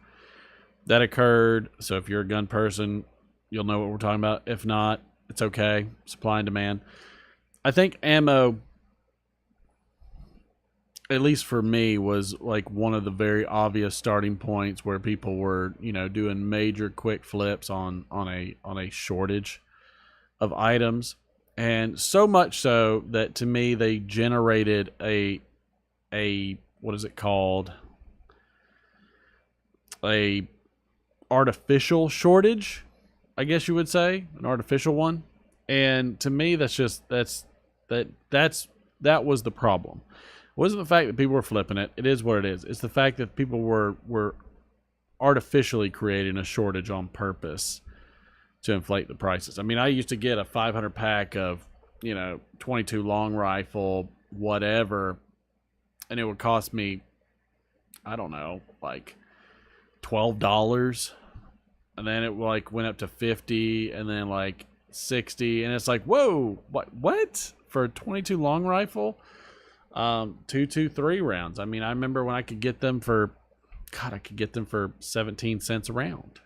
that occurred. So if you're a gun person, you'll know what we're talking about. If not, it's okay. Supply and demand. I think ammo, at least for me, was like one of the very obvious starting points where people were, doing major quick flips on a shortage of items. And so much so that to me they generated a what is it called? A artificial shortage, I guess you would say, an artificial one. And to me that was the problem. It wasn't the fact that people were flipping it. It is what it is. It's the fact that people were artificially creating a shortage on purpose to inflate the prices. I mean, I used to get a 500 pack of, 22 long rifle, whatever, and it would cost me, I don't know, like $12. And then it like went up to $50 and then like $60. And it's like, whoa, what? for a 22 long rifle, 223 rounds. I mean, I remember when I could get them for, God, I could get them for 17 cents a round.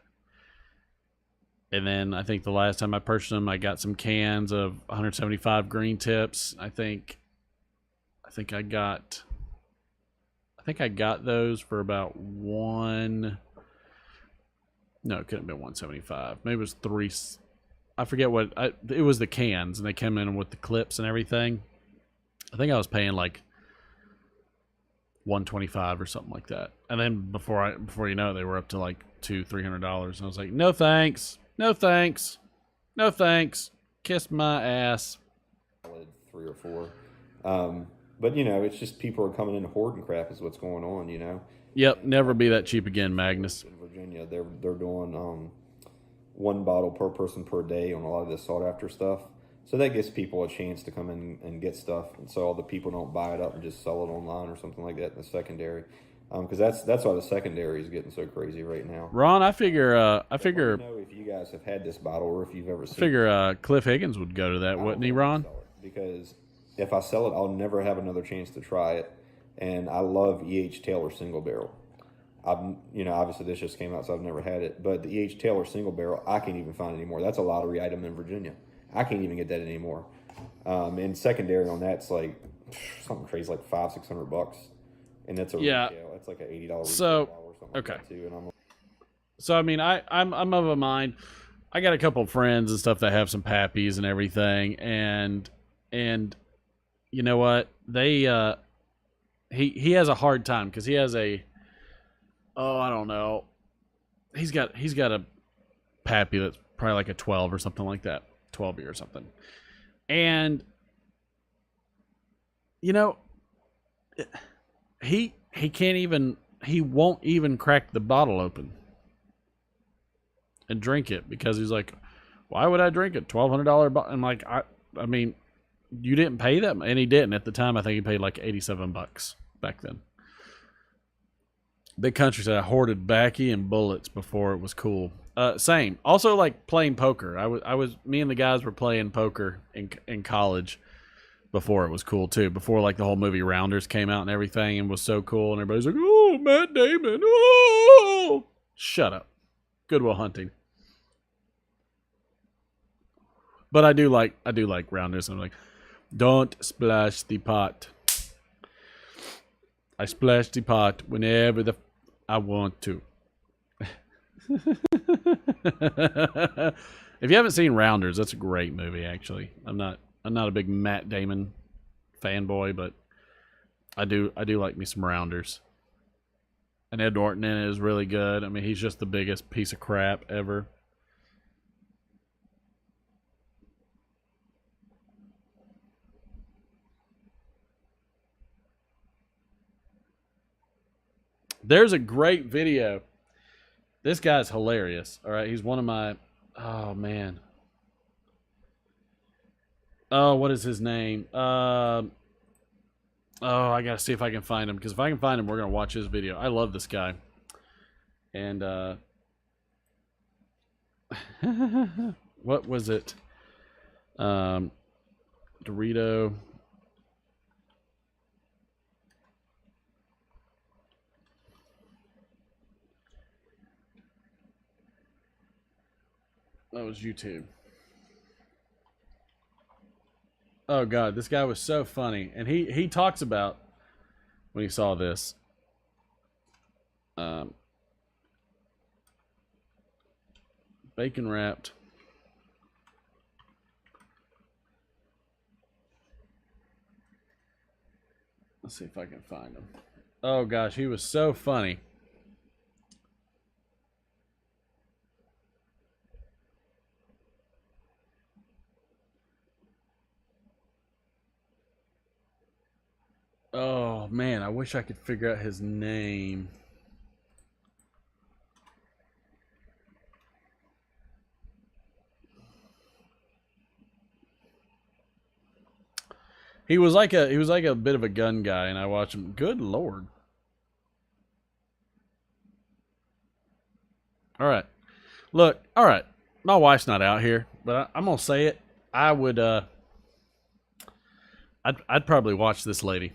And then I think the last time I purchased them, I got some cans of 175 green tips. I think I got those for about no, it couldn't have been 175. Maybe it was three. I forget what. It was the cans, and they came in with the clips and everything. I think I was paying like 125 or something like that. And then before you know it, they were up to like $200-300, and I was like, no thanks. No thanks. No thanks. Kiss my ass.
3 or 4. But, you know, it's just people are coming in hoarding crap is what's going on, you know.
Yep, never be that cheap again, Magnus.
In Virginia, they're doing 1 bottle per person per day on a lot of this sought after stuff. So that gives people a chance to come in and get stuff. And so all the people don't buy it up and just sell it online or something like that in the secondary. Because that's why the secondary is getting so crazy right now.
Ron, I figure.
Let me know if you guys have had this bottle or if you've ever seen.
I figure Cliff Higgins would go to that, wouldn't he, Ron?
Because if I sell it, I'll never have another chance to try it. And I love E.H. Taylor single barrel. Obviously this just came out, so I've never had it. But the E.H. Taylor single barrel, I can't even find anymore. That's a lottery item in Virginia. I can't even get that anymore. And secondary on that's like something crazy, like $500-600. And that's a retail. It's like an $80 retail or something like that too. And
So I mean, I'm of a mind. I got a couple of friends and stuff that have some pappies and everything, and you know what? They he has a hard time because he has I don't know. He's got a pappy that's probably like a 12 or something like that, 12 or something, and you know. He won't even crack the bottle open and drink it because he's like, why would I drink it? $1,200 bottle. I'm like, I mean, you didn't pay that, and he didn't at the time. I think he paid like $87 back then. Big Country said I hoarded backy and bullets before it was cool. Same. Also, like playing poker. Me and the guys were playing poker in college. Before it was cool too. Before like the whole movie Rounders came out and everything and was so cool and everybody's like, oh, Matt Damon, oh, shut up. Good Will Hunting. But I do like Rounders. And I'm like, don't splash the pot. I splash the pot whenever I want to. If you haven't seen Rounders, that's a great movie actually. I'm not a big Matt Damon fanboy, but I do like me some Rounders. And Ed Norton in it is really good. I mean, he's just the biggest piece of crap ever. There's a great video. This guy's hilarious. All right, he's one of my... Oh, man. Oh, what is his name? I gotta see if I can find him, because if I can find him, we're gonna watch his video. I love this guy. And what was it? Dorito. That was YouTube. Oh God, this guy was so funny, and he talks about when he saw this. Bacon wrapped. Let's see if I can find him. Oh gosh, he was so funny. Oh man, I wish I could figure out his name. He was like a bit of a gun guy, and I watched him. Good Lord. All right. Look, all right. My wife's not out here, but I'm going to say it. I would I'd probably watch this lady.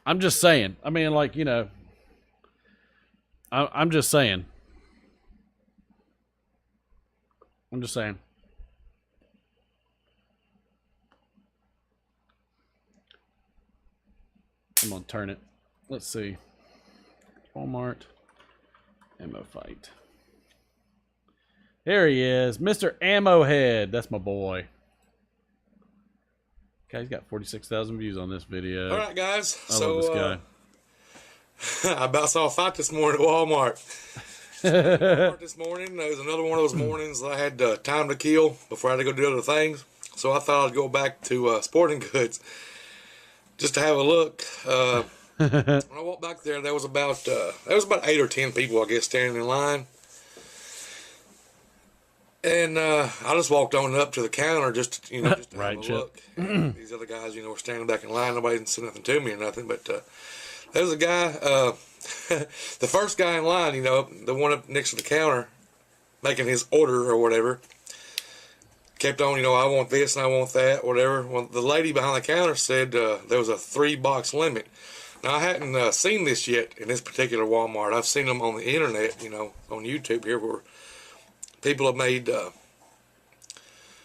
I'm just saying. I mean, like, you know, I'm just saying. I'm just saying. I'm gonna turn it. Let's see. Walmart ammo fight. There he is, Mr. Ammo Head. That's my boy. Okay, he's got 46,000 views on this video.
All right, guys.
I love this guy.
I about saw a fight this morning at Walmart. Walmart this morning. There was another one of those mornings that I had time to kill before I had to go do other things. So I thought I'd go back to Sporting Goods just to have a look. When I walked back there was about 8 or 10 people, I guess, standing in line. And I just walked on up to the counter just to have a look. And these other guys, were standing back in line. Nobody didn't say nothing to me or nothing. But there was a guy, the first guy in line, the one up next to the counter, making his order or whatever, kept on, I want this and I want that, whatever. Well, the lady behind the counter said there was a 3-box limit. Now, I hadn't seen this yet in this particular Walmart. I've seen them on the internet, on YouTube here, where people have made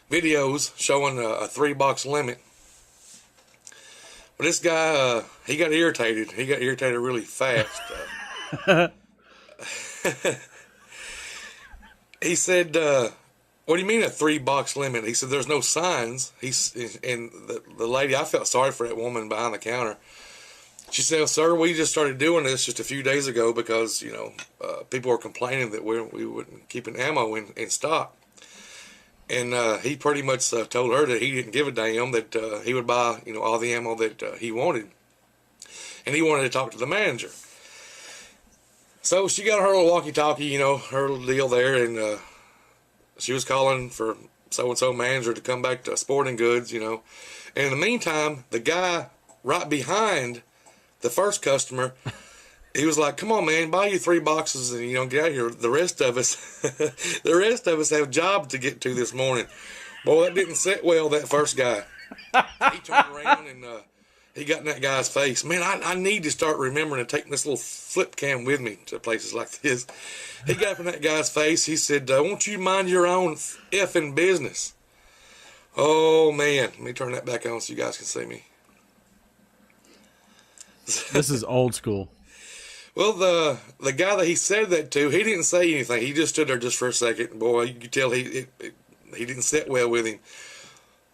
videos showing a 3-box limit. But this guy, he got irritated. He got irritated really fast. He said, what do you mean a 3-box limit? He said, there's no signs. And the lady, I felt sorry for that woman behind the counter. She said, well, sir, we just started doing this just a few days ago because, people were complaining that we wouldn't keeping ammo in stock. And he pretty much told her that he didn't give a damn, that he would buy, all the ammo that he wanted. And he wanted to talk to the manager. So she got her little walkie-talkie, her little deal there, and she was calling for so-and-so manager to come back to Sporting Goods, And in the meantime, the guy right behind the first customer, he was like, come on, man, buy you 3 boxes and, get out of here. The rest of us have jobs to get to this morning. Boy, that didn't sit well, that first guy. He turned around and he got in that guy's face. Man, I need to start remembering to take this little flip cam with me to places like this. He got up in that guy's face. He said, won't you mind your own effing business? Oh, man. Let me turn that back on so you guys can see me.
This is old school.
Well, the guy that he said that to, he didn't say anything. He just stood there just for a second. Boy, you could tell he didn't sit well with him.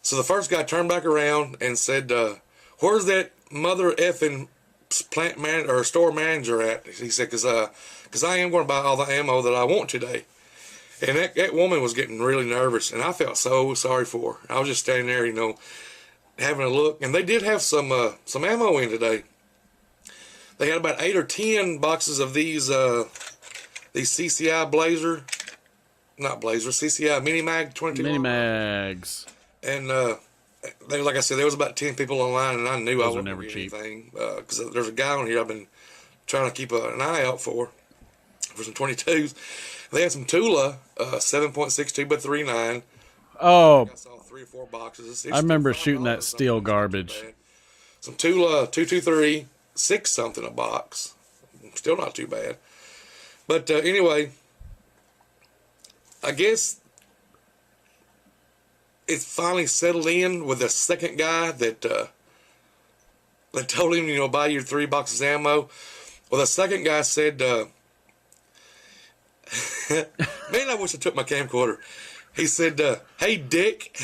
So the first guy turned back around and said, where's that mother effing plant manager or store manager at? He said, because I am going to buy all the ammo that I want today. And that woman was getting really nervous, and I felt so sorry for her. I was just standing there, having a look. And they did have some ammo in today. They had about 8 or 10 boxes of these CCI CCI Mini Mag 22.
Mini Mags.
And like I said, there was about 10 people online, and I knew I
Those are
wasn't
never
going to
cheap.
get anything. Because there's a guy on here I've been trying to keep an eye out for some 22s. They had some Tula 7.62 by 3.9.
Oh,
I saw 3 or 4 boxes.
I remember shooting that steel garbage.
Some Tula 223. 6 something a box. Still not too bad. But anyway, I guess it's finally settled in with the second guy that told him, buy your 3 boxes of ammo. Well, the second guy said, man, I wish I took my camcorder. He said, hey, Dick.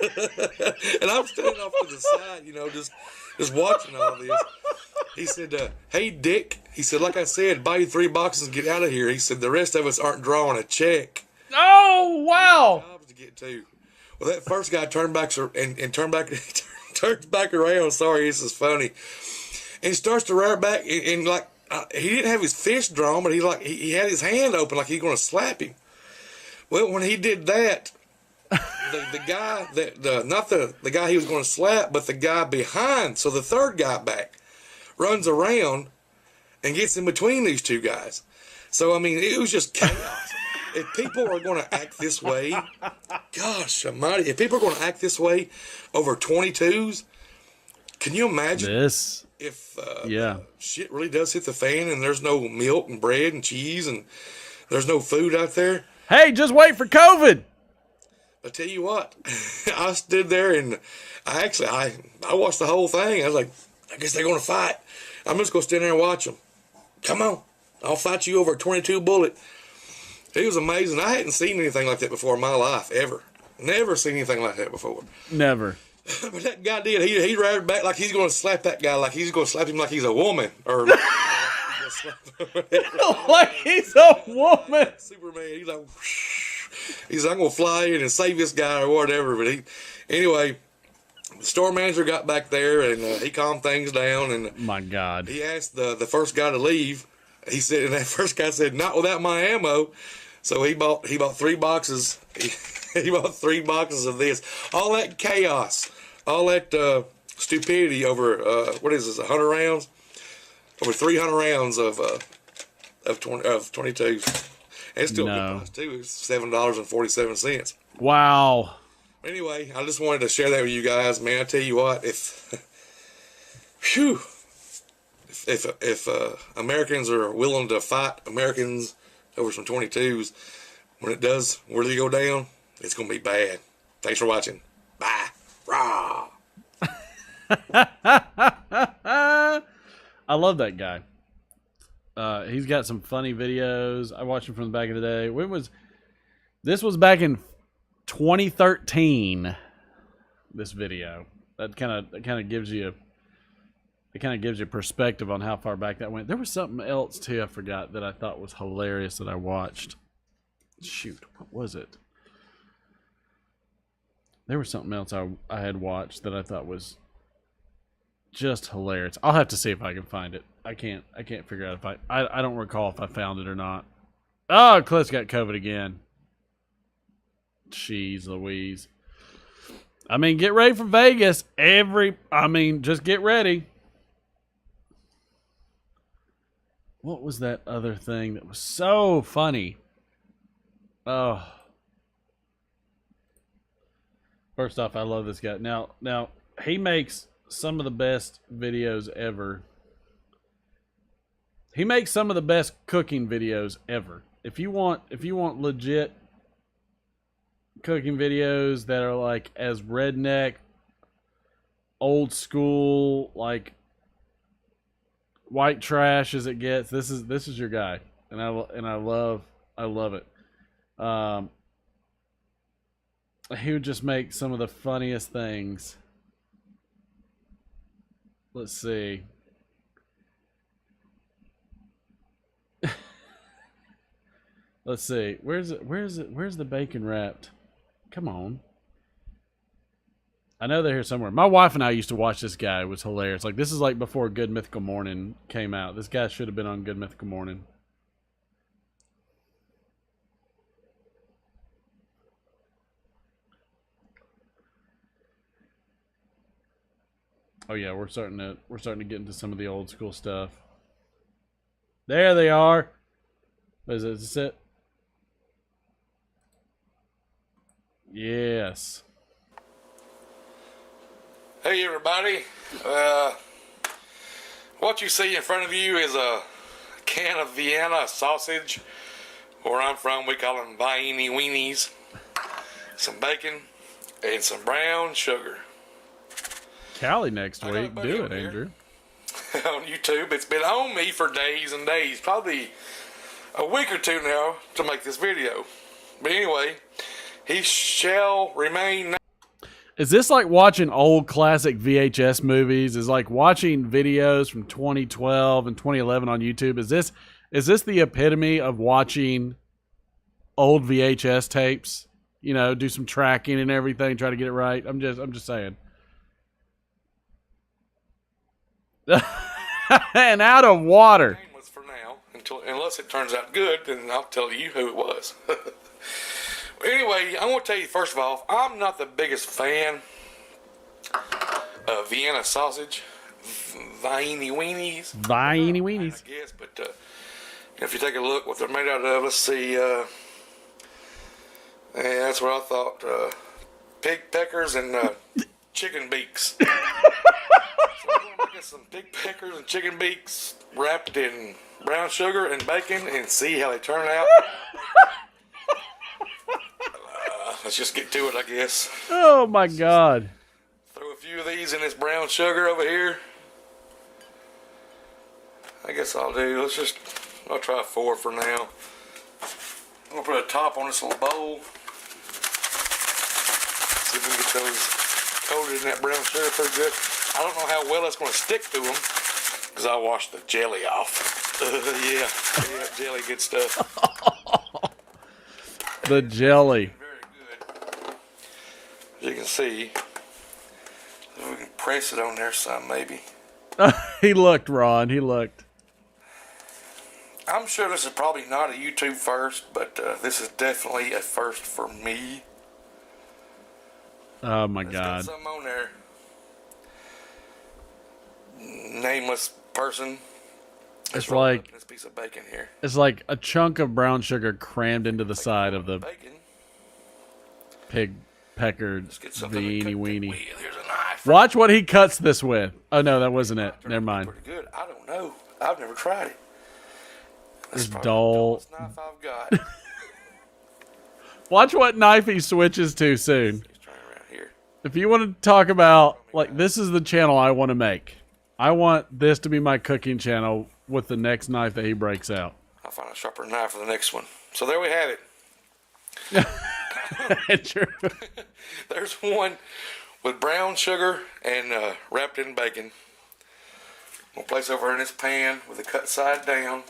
And I'm standing off to the side, just watching all this. He said, hey, Dick. He said, like I said, buy you 3 boxes and get out of here. He said, the rest of us aren't drawing a check.
Oh, wow.
Jobs to get to. Well, that first guy turned back and turns back around. Sorry, this is funny. And he starts to rear back and like, he didn't have his fist drawn, but he had his hand open like he's going to slap him. Well, when he did that, the guy not the guy he was going to slap, but the guy behind, so the third guy back, runs around and gets in between these 2 guys. So I mean, it was just chaos. if people are going to act this way, gosh almighty, if people are going to act this way over 22s, can you imagine
This,
if
yeah.
shit really does hit the fan and there's no milk and bread and cheese and there's no food out there?
Hey, just wait for COVID.
I tell you what, I stood there and I watched the whole thing. I was like, I guess they're going to fight. I'm just going to stand there and watch them. Come on, I'll fight you over a 22 bullet. It was amazing. I hadn't seen anything like that before in my life, ever. Never seen anything like that before.
Never.
But that guy did. He ran back like he's going to slap that guy, like he's going to slap him like he's a woman. Or
Like he's a woman.
Superman. He's like, I'm going to fly in and save this guy or whatever. But anyway, the store manager got back there and he calmed things down. And
My God.
he asked the first guy to leave. He said, and that first guy said, "Not without my ammo." So he bought 3 boxes. He bought 3 boxes of this. All that chaos, all that stupidity over what is this? 100 rounds, over 300 rounds of 22s. And it's still a good price too. It's $7.47.
Wow.
Anyway, I just wanted to share that with you guys, man. I tell you what, if Americans are willing to fight Americans over some 22s, when it does really go down, it's going to be bad. Thanks for watching. Bye. Rah.
I love that guy. He's got some funny videos. I watched him from the back of the day. This was back in 2013. This video that kind of gives you perspective on how far back that went. There was something else too I forgot that I thought was hilarious that I watched. Shoot, what was it? There was something else I had watched that I thought was just hilarious. I'll have to see if I can find it. I can't figure out if I don't recall if I found it or not. Oh, Cliff's got COVID again. Jeez Louise. I mean, get ready for Vegas. Just get ready. What was that other thing that was so funny? Oh. First off, I love this guy. Now he makes some of the best videos ever. He makes some of the best cooking videos ever. If you want legit cooking videos that are like as redneck, old school, like white trash as it gets, this is your guy, and I love it. He would just make some of the funniest things. Let's see. Let's see. Where's the bacon wrapped? Come on. I know they're here somewhere. My wife and I used to watch this guy. It was hilarious. Like, this is like before Good Mythical Morning came out. This guy should have been on Good Mythical Morning. Oh yeah, we're starting to get into some of the old school stuff. There they are. Is this it? Yes.
Hey everybody. What you see in front of you is a can of Vienna sausage. Where I'm from, we call them Vienny weenies. Some bacon and some brown sugar.
Cali next week. Do it, Andrew.
On YouTube. It's been on me for days and days. Probably a week or two now to make this video. But anyway, he shall remain.
Is this like watching old classic VHS movies? Is like watching videos from 2012 and 2011 on YouTube? Is this the epitome of watching old VHS tapes? You know, do some tracking and everything, try to get it right. I'm just saying. And out of water.
For now, unless it turns out good, then I'll tell you who it was. Anyway, I want to tell you first of all, I'm not the biggest fan of Vienna sausage, Vienny weenies.
Vienny weenies.
I guess, but if you take a look what they're made out of, let's see. Yeah, that's what I thought. Pig peckers and chicken beaks. So we're going to make us some pig peckers and chicken beaks wrapped in brown sugar and bacon and see how they turn out. Let's just get to it, I guess.
Oh my God.
Throw a few of these in this brown sugar over here. I guess I'll try 4 for now. I'm going to put a top on this little bowl. See if we can get those coated in that brown sugar pretty good. I don't know how well that's going to stick to them because I washed the jelly off. Yeah, jelly, good stuff.
The jelly.
Very good. As you can see, if we can press it on there some maybe.
He looked, Ron. He looked.
I'm sure this is probably not a YouTube first, but this is definitely a first for me.
Oh my
Got
God.
something on there. Nameless person.
It's
rolling
like
up this piece of bacon here.
it's like a chunk of brown sugar crammed into the side of the
Bacon.
pig pecker
Let's get something to
veenie
cut that
weenie.
with. Here's a knife.
Watch what he cuts this with. Oh no, that wasn't it.
Turned
Never
out
mind.
Pretty good. I don't know. I've never tried it. This
This
is probably
dull.
the dullest knife I've got.
Watch what knife he switches to soon.
He's trying around here.
If you want to talk about, like, this is the channel I want to make. I want this to be my cooking channel with the next knife that he breaks out.
I'll find a sharper knife for the next one. So there we have it.
True.
There's one with brown sugar and wrapped in bacon. We'll place over in this pan with the cut side down.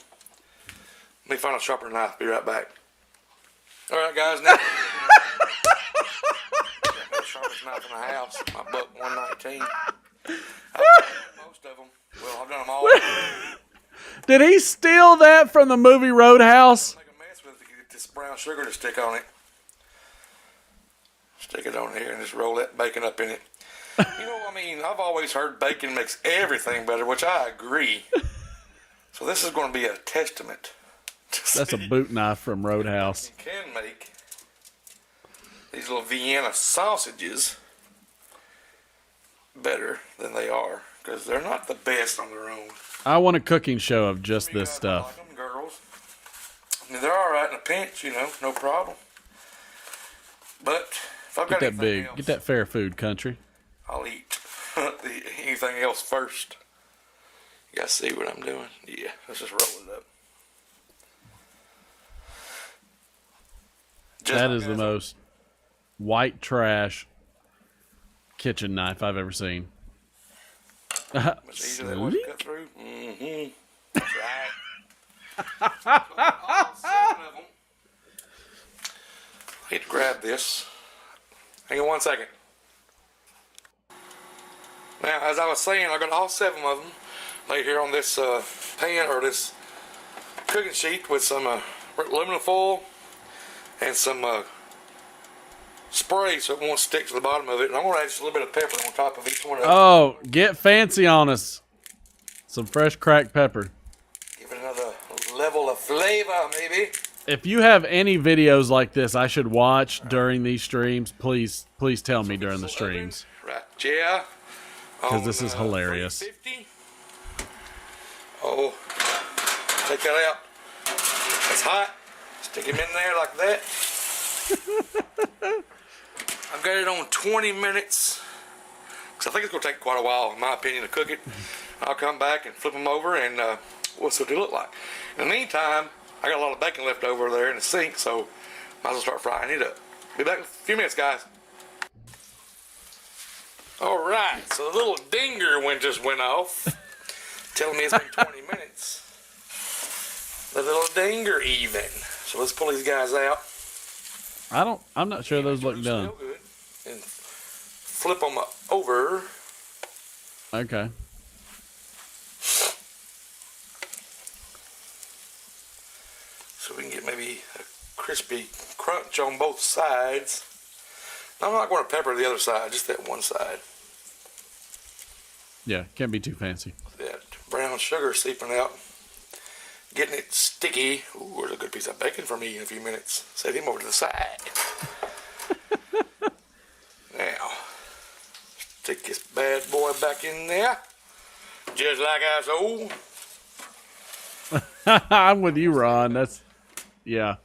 Let me find a sharper knife. Be right back. All right, guys. Now the sharpest knife in the house. My buck 119. I've done most of them. Well, I've done them all.
Did he steal that from the movie Roadhouse?
Make a mess with it to get this brown sugar to stick on it. Stick it on here and just roll that bacon up in it. You know, I mean, I've always heard bacon makes everything better, which I agree. So this is going to be a testament.
That's a boot knife from Roadhouse.
You can make these little Vienna sausages better than they are because they're not the best on their own.
I want a cooking show of just this
I
stuff.
like them, girls. I mean, they're all right in a pinch, you know, no problem. But if I've
Get
got
that
anything
big.
else,
Get that fair food country.
I'll eat anything else first. You guys see what I'm doing? Yeah, let's just roll it up.
That is the most white trash kitchen knife I've ever seen.
Much easier that was to cut through. Mm-hmm. That's right. All 7 of them. I need to grab this. Hang on 1 second. Now, as I was saying, I got all 7 of them laid here on this pan or this cooking sheet with some aluminum foil and some spray so it won't stick to the bottom of it. And I'm going to add just a little bit of pepper on top of each one of them.
Oh, get fancy on us. Some fresh cracked pepper.
Give it another level of flavor, maybe.
If you have any videos like this I should watch during these streams, please tell me during the streams.
Right, yeah.
Because this is hilarious.
350. Oh, take that out. That's hot. Stick him in there like that. I've got it on 20 minutes. Because I think it's going to take quite a while, in my opinion, to cook it. I'll come back and flip them over and we'll see what they look like. In the meantime, I got a lot of bacon left over there in the sink, so might as well start frying it up. Be back in a few minutes, guys. Alright, so the little dinger just went off. Telling me it's been 20 minutes. The little dinger even. So let's pull these guys out.
I'm not sure those look done.
Still good. And flip them over.
Okay.
So we can get maybe a crispy crunch on both sides. I'm not going to pepper the other side, just that one side.
Yeah, can't be too fancy.
That brown sugar seeping out. Getting it sticky. Ooh, there's a good piece of bacon for me in a few minutes. Set him over to the side. bad boy back in there. Just like I told.
I'm with you, Ron. That's, yeah.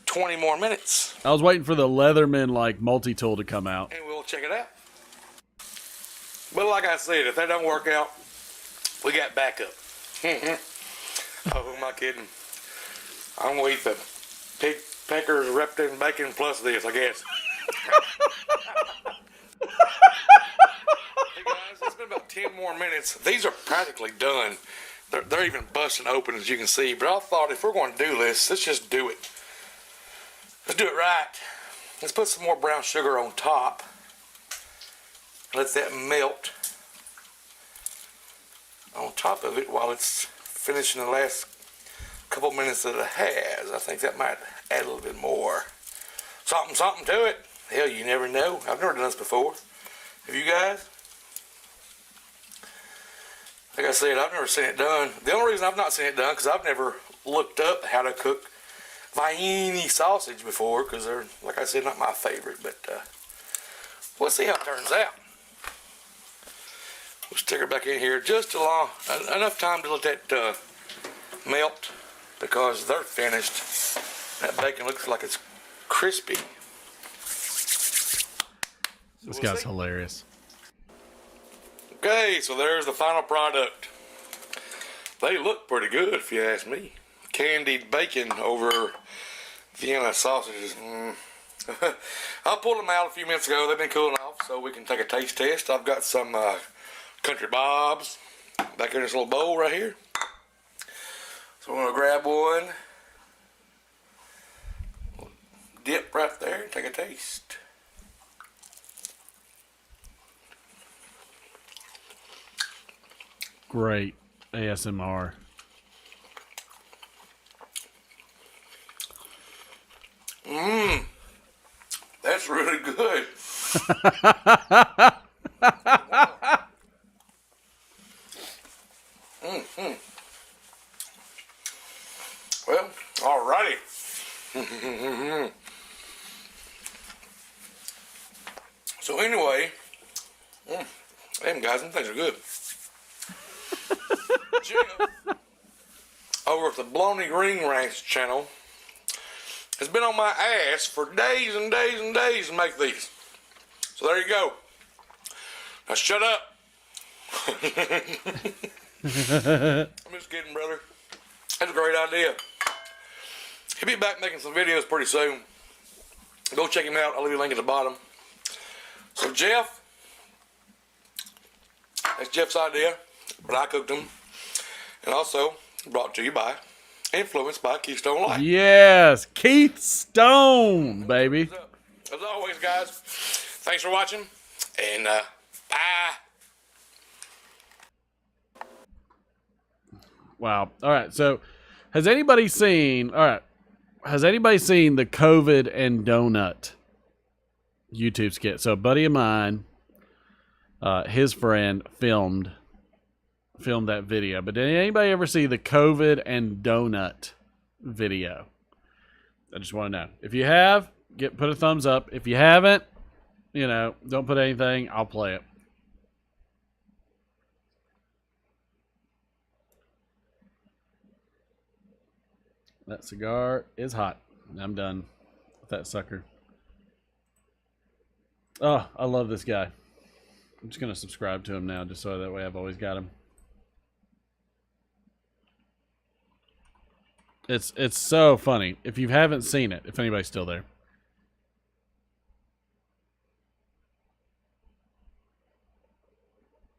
20 more minutes.
I was waiting for the Leatherman, like, multi-tool to come out.
And we'll check it out. But like I said, if that don't work out, we got backup. Oh, who am I kidding? I'm gonna eat the pig peckers wrapped in bacon plus this, I guess. Hey guys, it's been about 10 more minutes. These are practically done. They're even busting open, as you can see. But I thought if we're going to do this, let's just do it. Let's do it right. Let's put some more brown sugar on top. Let that melt on top of it while it's finishing the last couple minutes that it has. I think that might add a little bit more. Something to it. Hell, you never know. I've never done this before. Have you guys? Like I said, I've never seen it done. The only reason I've not seen it done because I've never looked up how to cook Vienna sausage before, because they're, like I said, not my favorite. But we'll see how it turns out. We'll stick her back in here just enough time to let that melt, because they're finished. That bacon looks like it's crispy.
This guy's hilarious.
Okay, so there's the final product. They look pretty good, if you ask me. Candied bacon over Vienna sausages. I pulled them out a few minutes ago. They've been cooling off, so we can take a taste test. I've got some Country Bob's back in this little bowl right here. So we're going to grab one. Dip right there and take a taste.
Great ASMR.
That's really good. Well, alrighty. So anyway, damn guys, them things are good. Jeff, over at the Bloney Ring Ranch channel, has been on my ass for days and days and days to make these. So there you go. Now shut up. I'm just kidding, brother. That's a great idea. He'll be back making some videos pretty soon. Go check him out. I'll leave a link at the bottom. So Jeff, that's Jeff's idea, but I cooked them. And also brought to you by, influenced by Keystone Light.
Yes, Keith Stone, baby.
As always, guys, thanks for watching, and bye.
Wow. All right. So, has anybody seen? All right. Has anybody seen the COVID and donut YouTube skit? So, a buddy of mine, his friend filmed that video. But did anybody ever see the COVID and donut video? I just want to know. If you have, put a thumbs up. If you haven't, don't put anything. I'll play it. That cigar is hot. I'm done with that sucker. Oh, I love this guy. I'm just going to subscribe to him now just so that way I've always got him. It's so funny. If you haven't seen it, if anybody's still there.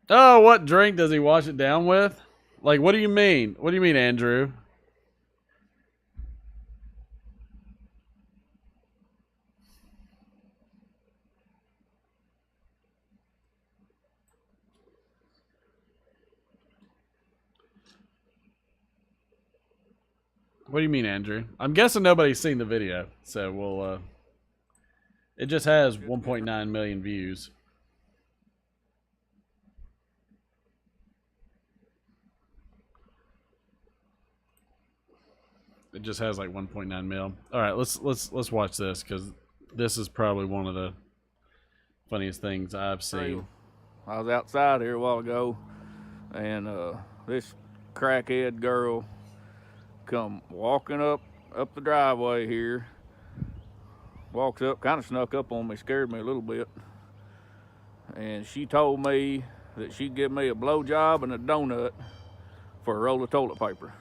Oh, what drink does he wash it down with? Like, what do you mean? What do you mean, Andrew? What do you mean, Andrew? I'm guessing nobody's seen the video, so we'll, it just has 1.9 million views. It just has like 1.9 mil. All right, let's watch this, because this is probably one of the funniest things I've seen.
I was outside here a while ago, and this crackhead girl come walking up the driveway here. Walks up, kind of snuck up on me, scared me a little bit. And she told me that she'd give me a blowjob and a donut for a roll of toilet paper.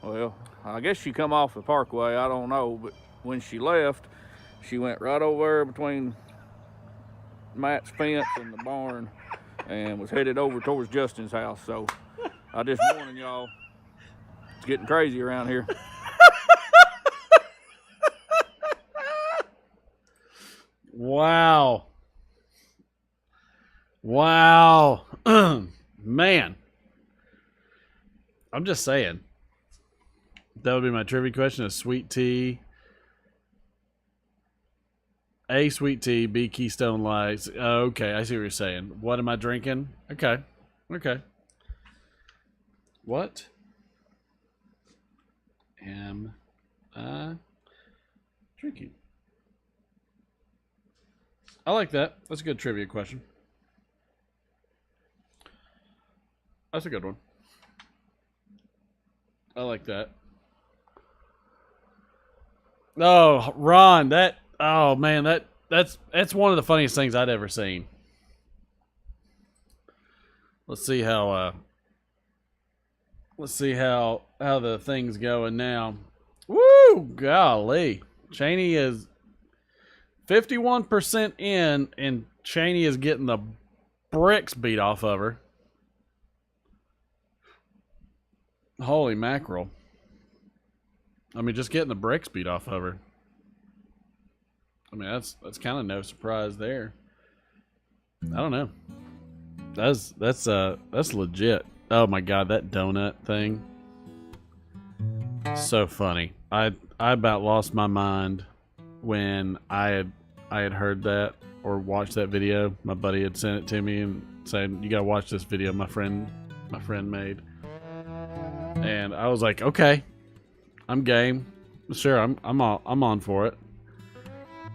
Well, I guess she come off the parkway, I don't know, but when she left, she went right over there between Matt's fence and the barn and was headed over towards Justin's house. So I just warning y'all, it's getting crazy around here.
Wow. Wow. Man. I'm just saying. That would be my trivia question. A sweet tea. A, sweet tea. B, Keystone Lights. Okay, I see what you're saying. What am I drinking? Okay. Okay. What am I drinking? I like that. That's a good trivia question. That's a good one. I like that. Oh, Ron, oh man, that's one of the funniest things I'd ever seen. Let's see how the thing's going now. Woo, golly. Cheney is 51% in, and Cheney is getting the bricks beat off of her. Holy mackerel. I mean, just getting the bricks beat off of her. I mean, that's kind of no surprise there. I don't know. That's legit. Oh my god, that donut thing. So funny. I about lost my mind when I had heard that or watched that video. My buddy had sent it to me and saying, "You gotta watch this video my friend made." And I was like, "Okay, I'm game. Sure, I'm on for it."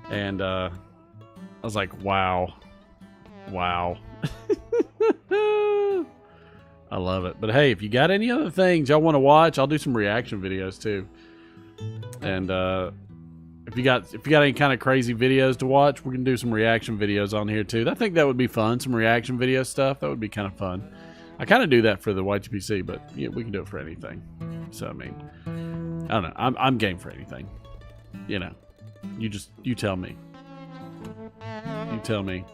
And I was like, "Wow, wow." I love it. But hey, if you got any other things y'all want to watch, I'll do some reaction videos too. And if you got any kind of crazy videos to watch, we can do some reaction videos on here too. I think that would be fun. Some reaction video stuff. That would be kind of fun. I kind of do that for the YTPC, but yeah, we can do it for anything. So I mean, I don't know. I'm game for anything. You know, you tell me. You tell me,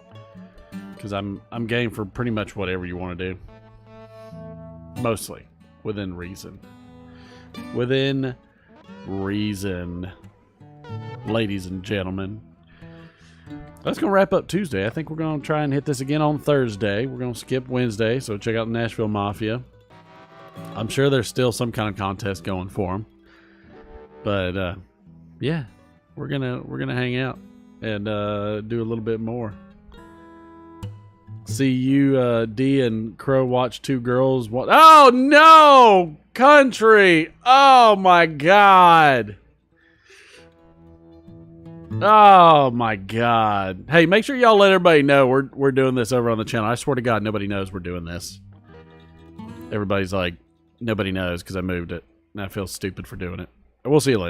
because I'm game for pretty much whatever you want to do. Mostly within reason. Within reason, ladies and gentlemen. That's going to wrap up Tuesday. I think we're going to try and hit this again on Thursday. We're going to skip Wednesday, so check out the Nashville Mafia. I'm sure there's still some kind of contest going for them. But, yeah, we're gonna hang out and do a little bit more. See you, D and Crow watch two girls. Oh, no! Country! Oh, my God! Oh my god. Hey, make sure y'all let everybody know we're doing this over on the channel. I swear to god nobody knows we're doing this. Everybody's like, nobody knows because I moved it. And I feel stupid for doing it. We'll see you later.